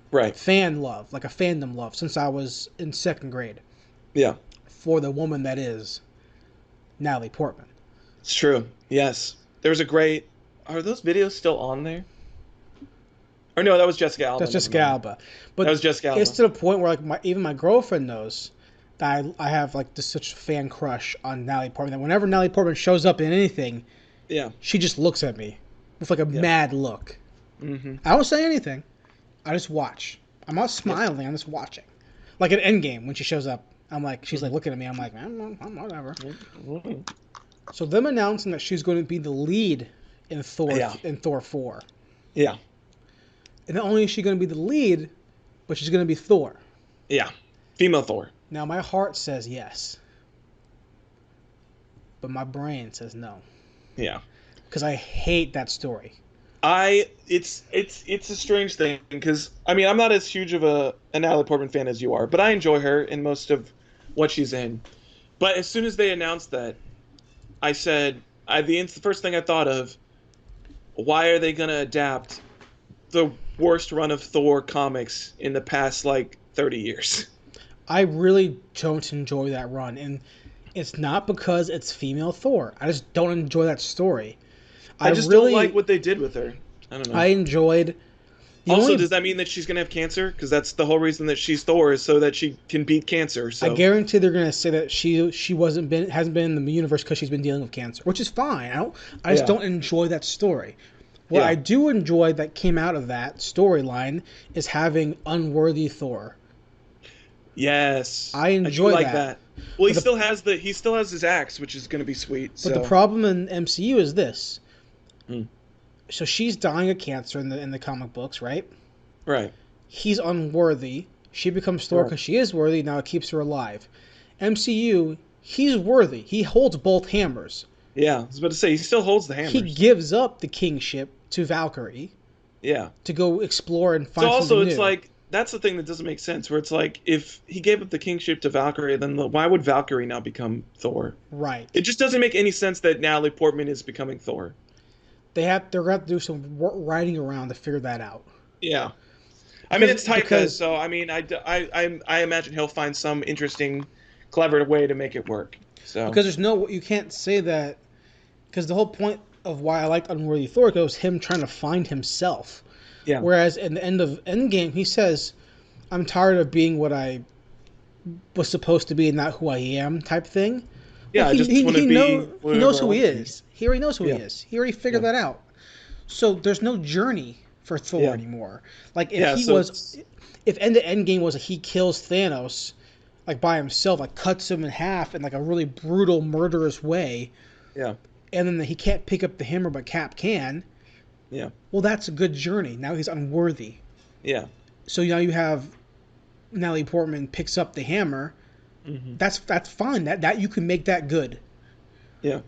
Right. Fan love, like a fandom love, since I was in 2nd grade. Yeah. For the woman that is Natalie Portman. It's true. Yes. There was a great... Are those videos still on there? Or no, that was Jessica Alba. That's Jessica Alba. But that was Jessica Alba. It's to the point where like even my girlfriend knows that I have like this such a fan crush on Natalie Portman that whenever Natalie Portman shows up in anything, she just looks at me with like a mad look. Mm-hmm. I don't say anything. I just watch. I'm not smiling. I'm just watching. Like at Endgame when she shows up, I'm like, she's like looking at me. I'm like, I'm whatever. Mm-hmm. So them announcing that she's going to be the lead in Thor 4. Yeah. And not only is she going to be the lead, but she's going to be Thor. Yeah. Female Thor. Now my heart says yes. But my brain says no. Yeah. Because I hate that story. It's a strange thing because I mean I'm not as huge of a Natalie Portman fan as you are, but I enjoy her in most of what she's in. But as soon as they announced that, I said the first thing I thought of, why are they gonna adapt the worst run of Thor comics in the past like 30 years? I really don't enjoy that run, and it's not because it's female Thor. I just don't enjoy that story. I just don't like what they did with her. I don't know. I enjoyed... Does that mean that she's going to have cancer? Because that's the whole reason that she's Thor, is so that she can beat cancer. So. I guarantee they're going to say that she hasn't been in the universe because she's been dealing with cancer, which is fine. I just don't enjoy that story. What I do enjoy that came out of that storyline is having unworthy Thor. Yes. I enjoy that. Well, he still has his axe, which is going to be sweet. But the problem in MCU is this. So she's dying of cancer in the comic books, right? Right. He's unworthy, She becomes Thor because she is worthy. Now it keeps her alive. MCU, he's worthy. He holds both hammers. Yeah, I was about to say, he still holds the hammers. He gives up the kingship to Valkyrie. Yeah. To go explore and find something new. So also, it's new. like, that's the thing that doesn't make sense, where it's like, if he gave up the kingship to Valkyrie, then why would Valkyrie now become Thor? Right. It just doesn't make any sense that Natalie Portman is becoming Thor. They're going to have to do some writing around to figure that out. Yeah. I mean, it's typecast, so, I mean, I imagine he'll find some interesting, clever way to make it work. So Because you can't say that, because the whole point of why I liked Unworthy Thor was him trying to find himself. Yeah. Whereas in the end of Endgame, he says, I'm tired of being what I was supposed to be and not who I am type thing. Yeah, he, I just want to be... He knows who he is. He already knows who he Yeah. is. He already figured that out. So there's no journey for Thor anymore. Like, if if End of Endgame was he kills Thanos, like, by himself, like, cuts him in half in, like, a really brutal, murderous way. Yeah. And then he can't pick up the hammer, but Cap can. Yeah. Well, that's a good journey. Now he's unworthy. Yeah. So now you have Natalie Portman picks up the hammer. Mm-hmm. That's fine. That you can make that good. Yeah.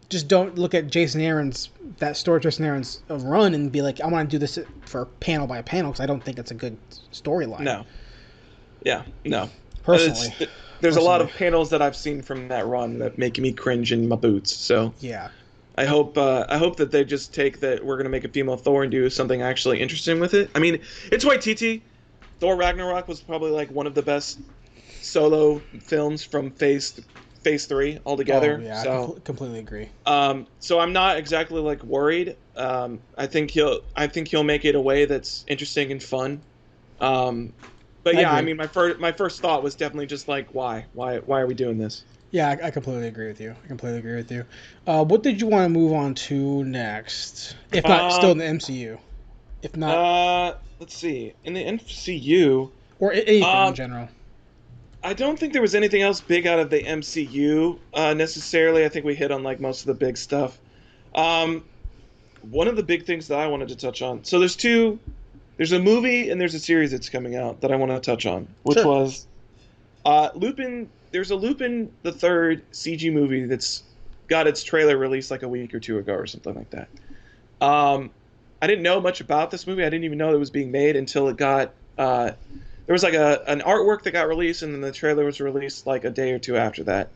Just don't look at Jason Aaron's run and be like, I want to do this for panel by panel, because I don't think it's a good storyline. No. Yeah. No. Personally. There's a lot of panels that I've seen from that run that make me cringe in my boots. So yeah. I hope that they just take that we're gonna make a female Thor and do something actually interesting with it. I mean, it's why Thor Ragnarok was probably like one of the best solo films from Phase 3 altogether. Oh, yeah, so I completely agree. So I'm not exactly like worried. I think he'll make it a way that's interesting and fun. But yeah, I mean, my first thought was definitely just like, why are we doing this? Yeah, I completely agree with you. What did you want to move on to next? If not, still in the MCU. If not, let's see. In the MCU, or anything in general. I don't think there was anything else big out of the MCU necessarily. I think we hit on like most of the big stuff. One of the big things that I wanted to touch on. So there's a movie and there's a series that's coming out that I want to touch on, which was Lupin. There's a Lupin the Third CG movie that's got its trailer released like a week or two ago or something like that. I didn't know much about this movie. I didn't even know it was being made until it got. There was like an artwork that got released, and then the trailer was released like a day or two after that.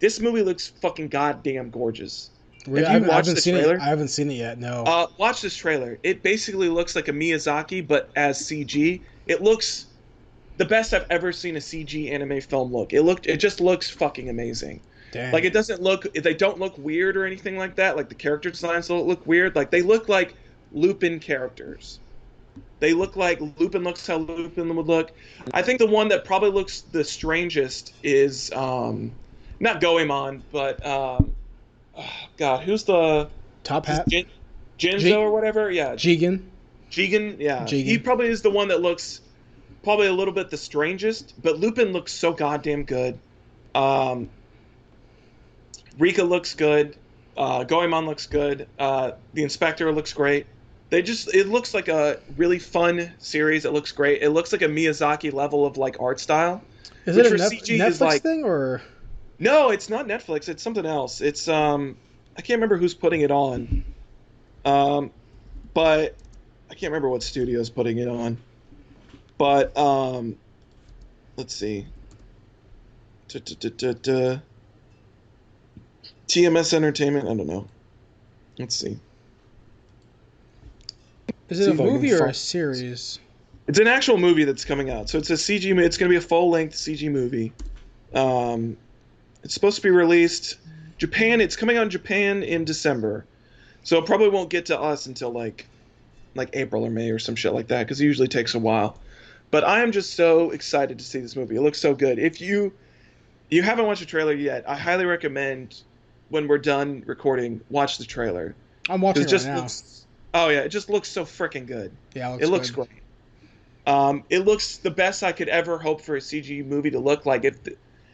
This movie looks fucking goddamn gorgeous. Really? Have you watched the trailer? I haven't seen it yet. No. Watch this trailer. It basically looks like a Miyazaki, but as CG. It looks the best I've ever seen a CG anime film look. It just looks fucking amazing. Damn. Like, they don't look weird or anything like that. Like, the character designs don't look weird. Like, they look like Lupin characters. They look like Lupin looks how Lupin would look. I think the one that probably looks the strangest is not Goemon, but God, who's the Top Hat? Jinzo or whatever? Yeah. Jigen, yeah. Jigen. He probably is the one that looks probably a little bit the strangest, but Lupin looks so goddamn good. Rika looks good. Goemon looks good. The Inspector looks great. It looks like a really fun series. It looks great. It looks like a Miyazaki level of like art style. Is it a Netflix thing or? No, it's not Netflix. It's something else. It's I can't remember who's putting it on. But I can't remember what studio's putting it on. But let's see. TMS Entertainment. I don't know. Let's see. Is it a movie or a series? It's an actual movie that's coming out. So it's a CG. It's going to be a full-length CG movie. It's supposed to be released Japan. It's coming out in Japan in December, so it probably won't get to us until like April or May or some shit like that, because it usually takes a while. But I am just so excited to see this movie. It looks so good. If you haven't watched the trailer yet, I highly recommend when we're done recording, watch the trailer. I'm watching it right now. Oh yeah, it just looks so freaking good. Yeah, it looks great. It looks the best I could ever hope for a CG movie to look like.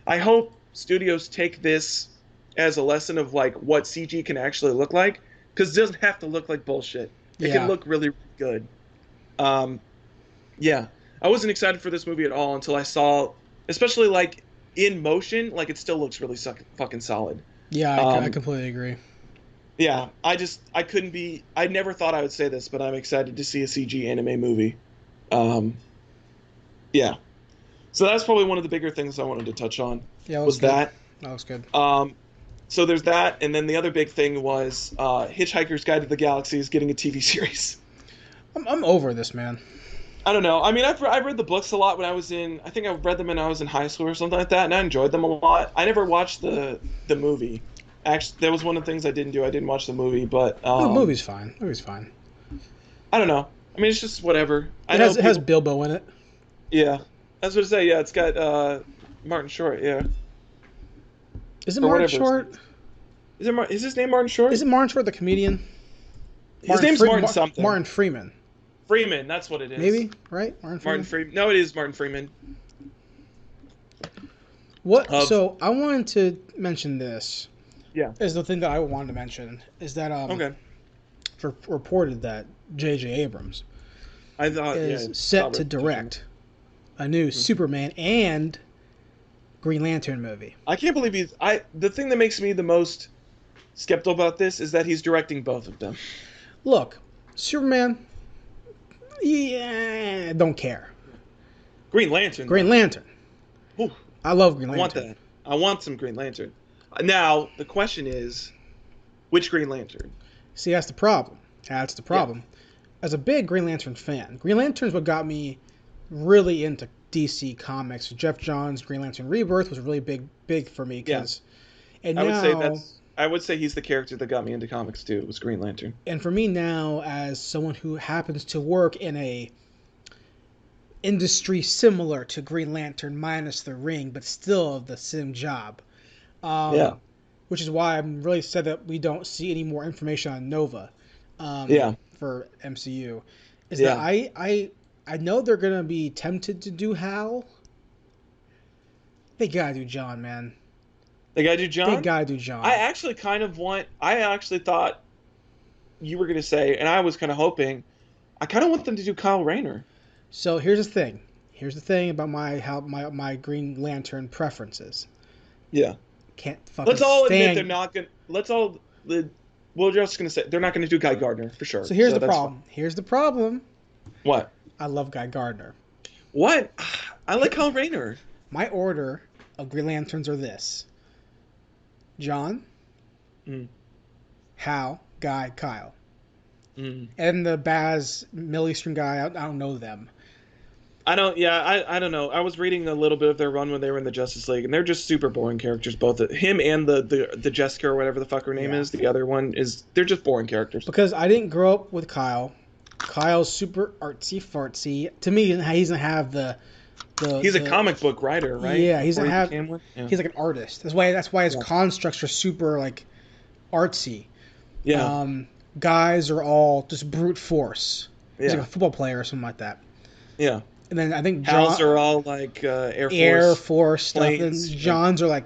I hope studios take this as a lesson of like what CG can actually look like, because it doesn't have to look like bullshit. It can look really, really good. Yeah. I wasn't excited for this movie at all until I saw, especially like in motion, like it still looks really fucking solid. Yeah, I Um, completely agree. yeah, I couldn't be. I never thought I would say this, but I'm excited to see a CG anime movie. Um, yeah, so that's probably one of the bigger things I wanted to touch on. Yeah, Was good. that? That was good. So there's that, and then the other big thing was Hitchhiker's Guide to the Galaxy is getting a TV series. I'm over this, man. I don't know. I mean, I've read the books a lot when I was in. I think I read them when I was in high school or something like that, and I enjoyed them a lot. I never watched the movie. Actually, that was one of the things I didn't do. I didn't watch the movie, but The movie's fine. The movie's fine. I don't know. I mean, it's just whatever. It has Bilbo in it. Yeah, I was going to say. Yeah, it's got Martin Short. Yeah. Is it Martin Short? Is his name Martin Short? Is it Martin Short, the comedian? His name's Martin something. Martin Freeman. Freeman, that's what it is. Maybe, right? Martin Freeman. No, it is Martin Freeman. So I wanted to mention this. Yeah. Is the thing that I wanted to mention is that okay. Reported that J.J. Abrams is set to direct a new Superman and Green Lantern movie. I can't believe the thing that makes me the most skeptical about this is that he's directing both of them. Look, Superman, yeah, don't care. Green Lantern. Ooh, I love Green Lantern. I want that. I want some Green Lantern. Now, the question is, which Green Lantern? See, that's the problem. Yeah. As a big Green Lantern fan, Green Lantern is what got me really into DC Comics. Jeff Johns' Green Lantern Rebirth was really big for me. I would say he's the character that got me into comics too. It was Green Lantern. And for me now, as someone who happens to work in a industry similar to Green Lantern minus the ring, but still the same job. Which is why I'm really sad that we don't see any more information on Nova. For MCU, that I know they're gonna be tempted to do Hal. They gotta do John, man. They gotta do John? They gotta do John. I actually thought you were gonna say, and I was kind of hoping, I kind of want them to do Kyle Rayner. So here's the thing. Here's the thing about my Green Lantern preferences. Yeah. Can't fucking Let's all stand... admit they're not gonna. We're just gonna say they're not gonna do Guy Gardner for sure. So here's the problem. Fine. Here's the problem. What? I love Guy Gardner. What? I like Kyle Rayner. My order of Green Lanterns are this: John, Hal, Guy, Kyle. And the Baz Middle Eastern guy, I don't know them. I don't know. I was reading a little bit of their run when they were in the Justice League, and they're just super boring characters, both him and the Jessica or whatever the fuck her name is. The other one they're just boring characters. Because I didn't grow up with Kyle. Kyle's super artsy fartsy. To me, he doesn't have he's a comic book writer, right? Yeah, he's like an artist. That's why his constructs are super like artsy. Yeah. Guys are all just brute force. He's like a football player or something like that. Yeah. And then I think Hal's are all like Air Force stuff, planes, and John's are like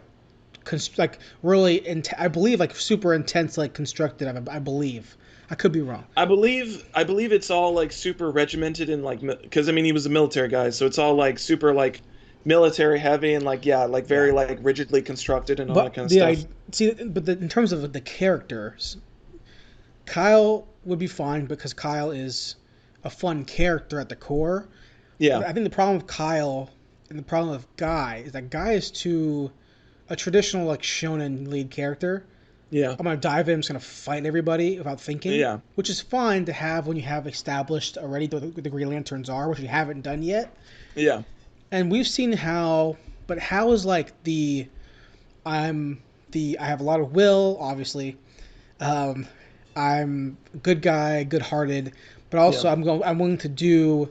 really I believe like super intense, like constructed. I believe. I could be wrong. I believe it's all like super regimented and like, because I mean he was a military guy, so it's all like super like military heavy and like very like rigidly constructed and all that kind of stuff. In terms of the characters, Kyle would be fine because Kyle is a fun character at the core. Yeah. But I think the problem with Kyle and the problem with Guy is that Guy is too a traditional like shonen lead character. Yeah. I'm gonna dive in, I'm just gonna fight everybody without thinking. Yeah. Which is fine to have when you have established already what the Green Lanterns are, which you haven't done yet. Yeah. And we've seen Hal, but Hal is like I have a lot of will, obviously. I'm a good guy, good-hearted, but also I'm willing to do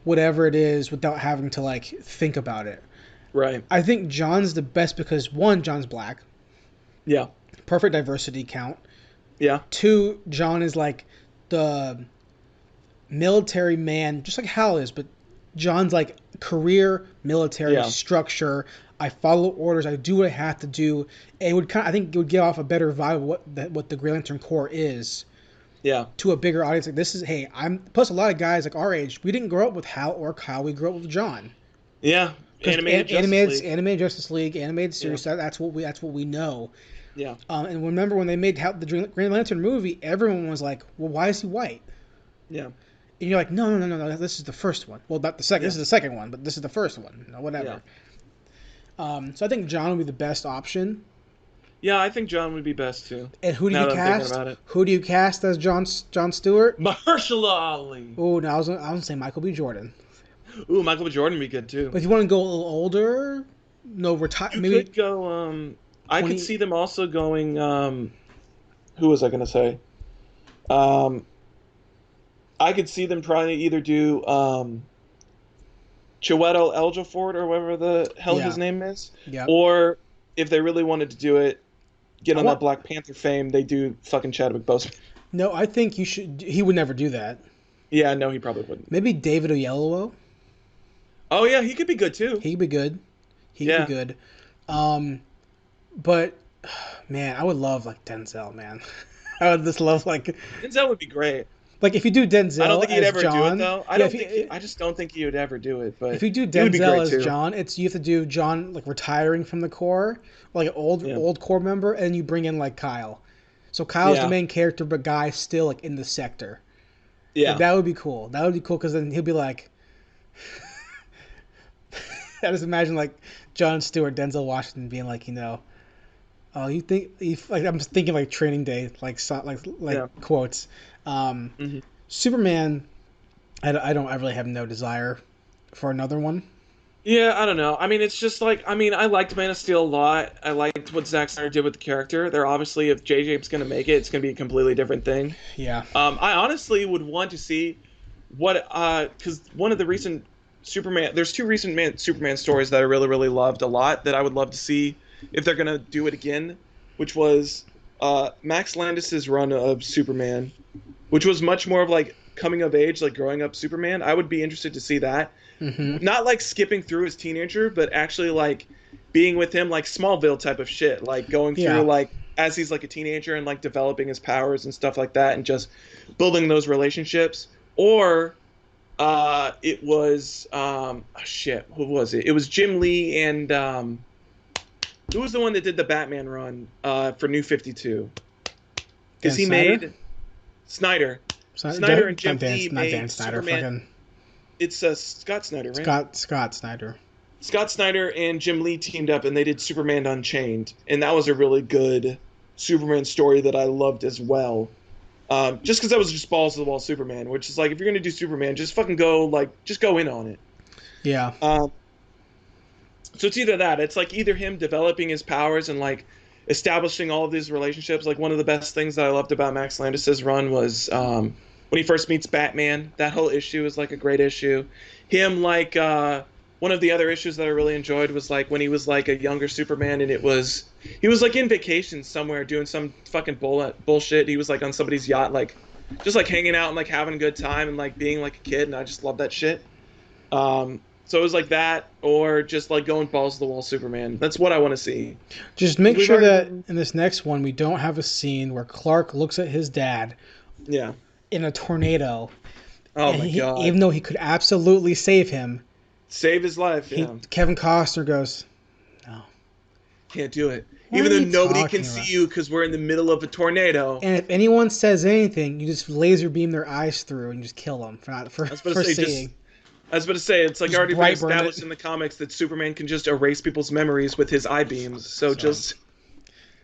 whatever it is without having to like think about it. Right. I think John's the best because one, John's black. Yeah. Perfect diversity count. Yeah. Two, John is like the military man, just like Hal is, but John's like career military structure. I follow orders. I do what I have to do. I think it would give off a better vibe of what the Green Lantern Corps is Yeah. to a bigger audience. Like this is, hey, plus a lot of guys like our age, we didn't grow up with Hal or Kyle. We grew up with John. Yeah. Animated Justice League, animated series. Yeah. That's what we know. Yeah. And remember when they made the Green Lantern movie, everyone was like, "Well, why is he white?" Yeah. And you're like, no, this is the first one. Well, not the second. Yeah. This is the second one, but this is the first one. Whatever. Yeah. So I think John would be the best option. Yeah, I think John would be best too. And who do you cast? Who do you cast as John Stewart? Mahershala Ali. Oh, no, I was gonna say Michael B. Jordan. Ooh, Michael B. Jordan would be good too. But if you want to go a little older, maybe could go. I could see them also going. Who was I gonna say? I could see them probably either do Chiwetel Ejiofor or whatever the hell his name is, or if they really wanted to do it, get on that Black Panther fame, they do fucking Chadwick Boseman. No, I think you should. He would never do that. Yeah, no, he probably wouldn't. Maybe David Oyelowo. Oh yeah, he could be good too. He could be good. He could be good. But man, I would love like Denzel. Man, I would just love like Denzel would be great. Like if you do Denzel, I don't think he'd ever John, do it though. I just don't think he would ever do it. But if you do Denzel as John, you have to do John like retiring from the Corps, like an old Corps member, and you bring in like Kyle. So Kyle's the main character, but Guy's still like in the sector. Yeah, like, that would be cool. That would be cool because then he'll be like, I just imagine like Jon Stewart, Denzel Washington being like, oh, you think like I'm thinking like Training Day, like quotes. Superman, I really have no desire for another one. Yeah, I don't know. I mean, it's just like, I liked Man of Steel a lot. I liked what Zack Snyder did with the character. They're obviously, if JJ's going to make it, it's going to be a completely different thing. Yeah. I honestly would want to see because one of the recent there's two recent Superman stories that I really, really loved a lot that I would love to see if they're going to do it again, which was Max Landis's run of Superman, which was much more of like coming of age, like growing up Superman. I would be interested to see that. Mm-hmm. Not like skipping through his teenager, but actually like being with him, like Smallville type of shit, like going through like as he's like a teenager and like developing his powers and stuff like that, and just building those relationships. Or it was who was it? It was Jim Lee and who was the one that did the Batman run for New 52? Because he made Snyder and Jim Lee made Superman. It's Scott Snyder, right? Scott Snyder. Scott Snyder and Jim Lee teamed up, and they did Superman Unchained, and that was a really good Superman story that I loved as well. Just because that was just balls to the wall Superman, which is like, if you're gonna do Superman, just fucking go in on it. Yeah. So it's either that. It's like either him developing his powers and like establishing all of these relationships. Like one of the best things that I loved about Max Landis's run was when he first meets Batman. That whole issue is like a great issue. Him like one of the other issues that I really enjoyed was like when he was like a younger Superman, and he was like in vacation somewhere doing some fucking bullshit. He was like on somebody's yacht, like just like hanging out and like having a good time and like being like a kid, and I just love that shit. So it was like that, or just like going balls to the wall Superman. That's what I want to see. Just make sure that in this next one we don't have a scene where Clark looks at his dad. Yeah. In a tornado. Oh my god! Even though he could absolutely save him. Save his life. Yeah. Kevin Costner goes, no, can't do it. Even though nobody can see you because we're in the middle of a tornado. And if anyone says anything, you just laser beam their eyes through and just kill them for seeing. I was about to say, it's like just already been established in the comics that Superman can just erase people's memories with his eye beams. So just,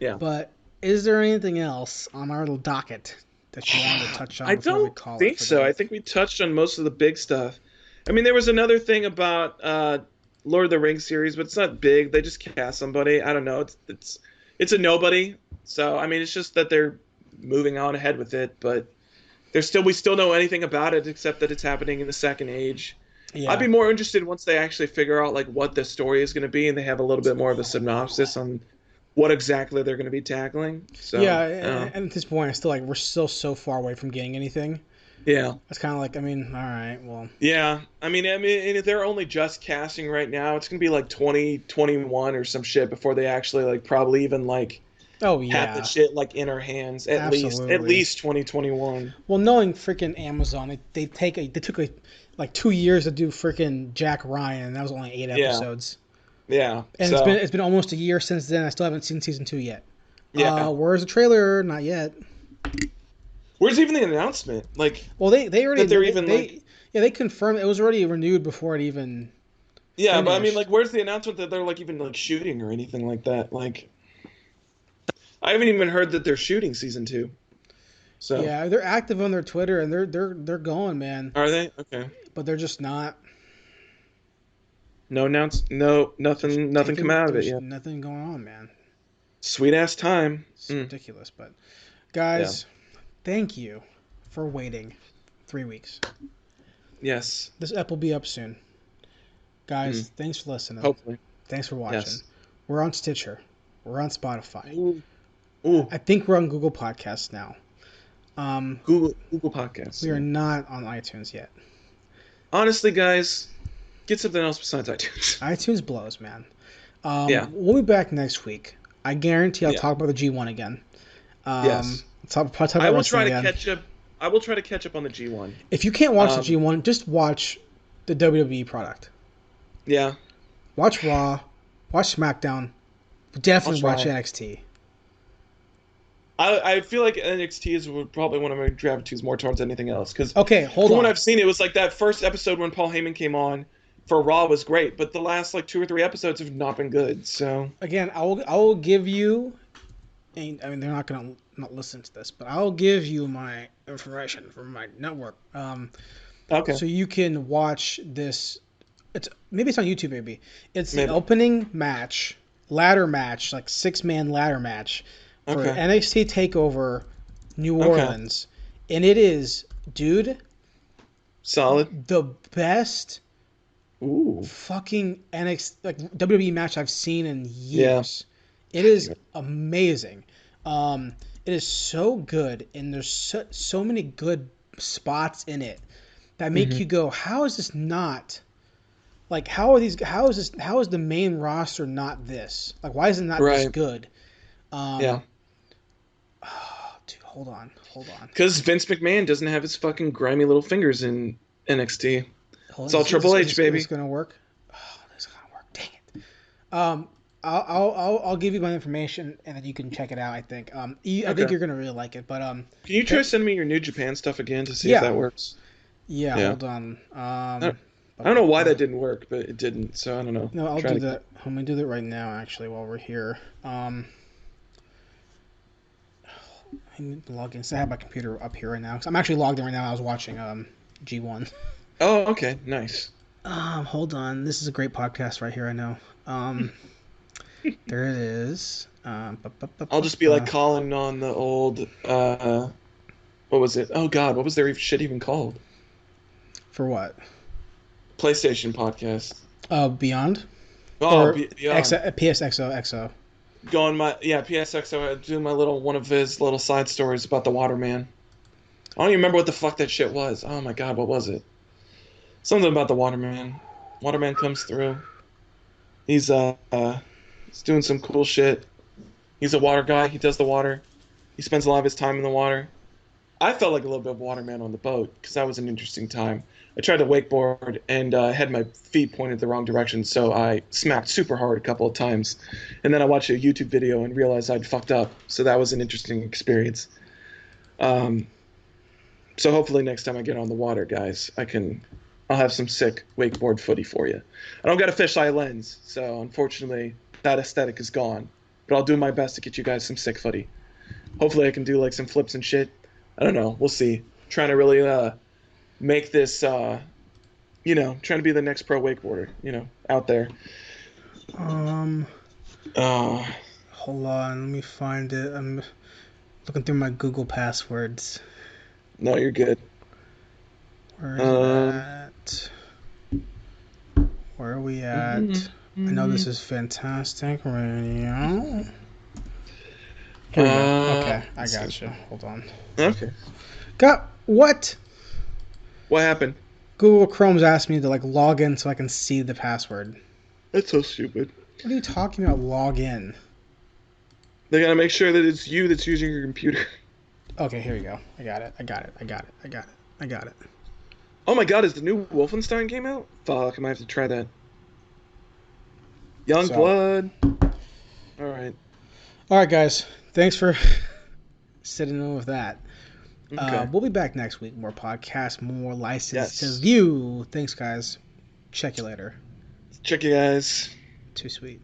yeah. But is there anything else on our little docket that you wanted to touch on? I don't think so. I think we touched on most of the big stuff. I mean, there was another thing about Lord of the Rings series, but it's not big. They just cast somebody. I don't know. It's a nobody. So I mean, it's just that they're moving on ahead with it, but we still know anything about it except that it's happening in the Second Age. Yeah. I'd be more interested once they actually figure out like what the story is going to be, and they have a little bit more of a synopsis on what exactly they're going to be tackling. So yeah, and at this point, we're still so far away from getting anything. Yeah, it's kind of like, I mean, all right, well. Yeah, I mean, if they're only just casting right now, it's gonna be like 2021 or some shit before they actually like probably even like Oh have the yeah, shit like in our hands at absolutely. least 2021. Well, knowing freaking Amazon, they took like 2 years to do freaking Jack Ryan, and that was only 8 Yeah, episodes. yeah. And So it's been almost a year since then. I still haven't seen season 2 yet. yeah, Where's the trailer? Not yet. where's even the announcement? Like Well, they already that they're even like yeah, they confirmed it was already renewed before it even yeah, but I mean, finished. like, where's the announcement that they're like even like shooting or anything like that? Like, I haven't even heard that they're shooting season 2. So Yeah, they're active on their Twitter and they're going, man. are they? Okay. But they're just not. No, nothing come out of it There's yet. nothing going on, man. Sweet ass time. It's ridiculous. But Yeah. guys, thank you for waiting 3 weeks. Yes. This ep will be up soon. Guys, thanks for listening. Hopefully. Thanks for watching. Yes. We're on Stitcher. We're on Spotify. Ooh. I think we're on Google Podcasts now. Google Podcasts. We are not on iTunes yet. Honestly, guys, get something else besides iTunes. iTunes blows, man. Yeah. We'll be back next week. I guarantee I'll Yeah. talk about the G1 again. Yes. Talk about I will try to again. catch up. I will try to catch up on the G1. If you can't watch the G1, just watch the WWE product. Yeah. Watch Raw. Watch SmackDown. Definitely watch NXT. I feel like NXT is probably one of my gravitates more towards anything else. Because okay, hold on. From what I've seen, it was like that first episode when Paul Heyman came on for Raw was great, but the last like 2 or 3 episodes have not been good. So again, I will give you. And, I mean, they're not gonna not listen to this, but I'll give you my information from my network. Okay. So you can watch this. Maybe it's on YouTube. Maybe it's Maybe. the opening match, ladder match, like 6-man ladder match for Okay. NXT Takeover New Orleans, and it is, dude, Solid. the best Ooh. fucking NXT like WWE match I've seen in years. It is amazing. It is so good, and there's so many good spots in it that make you go, how is this not like how is the main roster not this? Like why is it not this good? Yeah. Oh, dude, hold on. Because Vince McMahon doesn't have his fucking grimy little fingers in NXT. It's all Triple H, baby. It's gonna work. Oh, it's gonna work. Dang it. I'll give you my information and then you can check it out. I think. I think you're gonna really like it. But can you try to send me your New Japan stuff again to see if that works? Yeah. Hold on. I don't know why that didn't work, but it didn't. So I don't know. No, I'll do that. I'm gonna do that right now. Actually, while we're here. I need to log in. So I have my computer up here right now. 'Cause I'm actually logged in right now. I was watching G1. Oh, okay, nice. Hold on. This is a great podcast right here. I know. There it is. I'll just be like calling on the old. What was it? Oh God, what was their shit even called? For what? PlayStation podcast. Beyond. Oh, Beyond. PSXO. Going PSXO, doing my one of his little side stories about the Waterman. I don't even remember what the fuck that shit was. Oh my God, what was it? Something about the Waterman. Waterman comes through. He's doing some cool shit. He's a water guy. He does the water. He spends a lot of his time in the water. I felt like a little bit of Waterman on the boat because that was an interesting time. I tried to wakeboard and had my feet pointed the wrong direction, so I smacked super hard a couple of times. And then I watched a YouTube video and realized I'd fucked up. So that was an interesting experience. So hopefully next time I get on the water, guys, I'll have some sick wakeboard footy for you. I don't got a fisheye lens, so unfortunately that aesthetic is gone. But I'll do my best to get you guys some sick footy. Hopefully I can do like some flips and shit. I don't know. We'll see. Trying to really make this, trying to be the next pro wakeboarder, out there. Hold on. Let me find it. I'm looking through my Google passwords. No, you're good. Where is that? Where are we at? I know this is fantastic radio. Here we go. Okay, I got you. Hold on. Okay. What? What happened? Google Chrome's asked me to log in so I can see the password. That's so stupid. What are you talking about? Log in. They gotta make sure that it's you that's using your computer. Okay, here you go. I got it. I got it. Oh my god, is the new Wolfenstein game out? Fuck, I might have to try that. Young Blood. Alright. Alright, guys. Thanks for sitting in with that. Okay. We'll be back next week. More podcasts, more license to view. Thanks, guys. Check you later. Check you guys. Too sweet.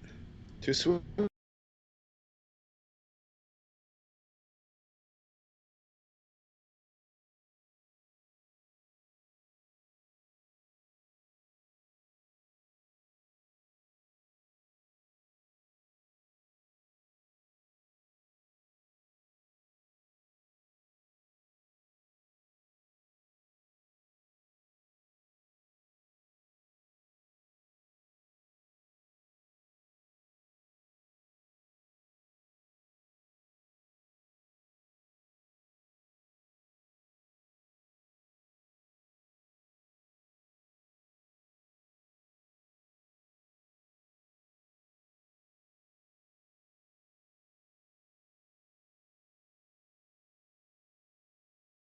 Too sweet.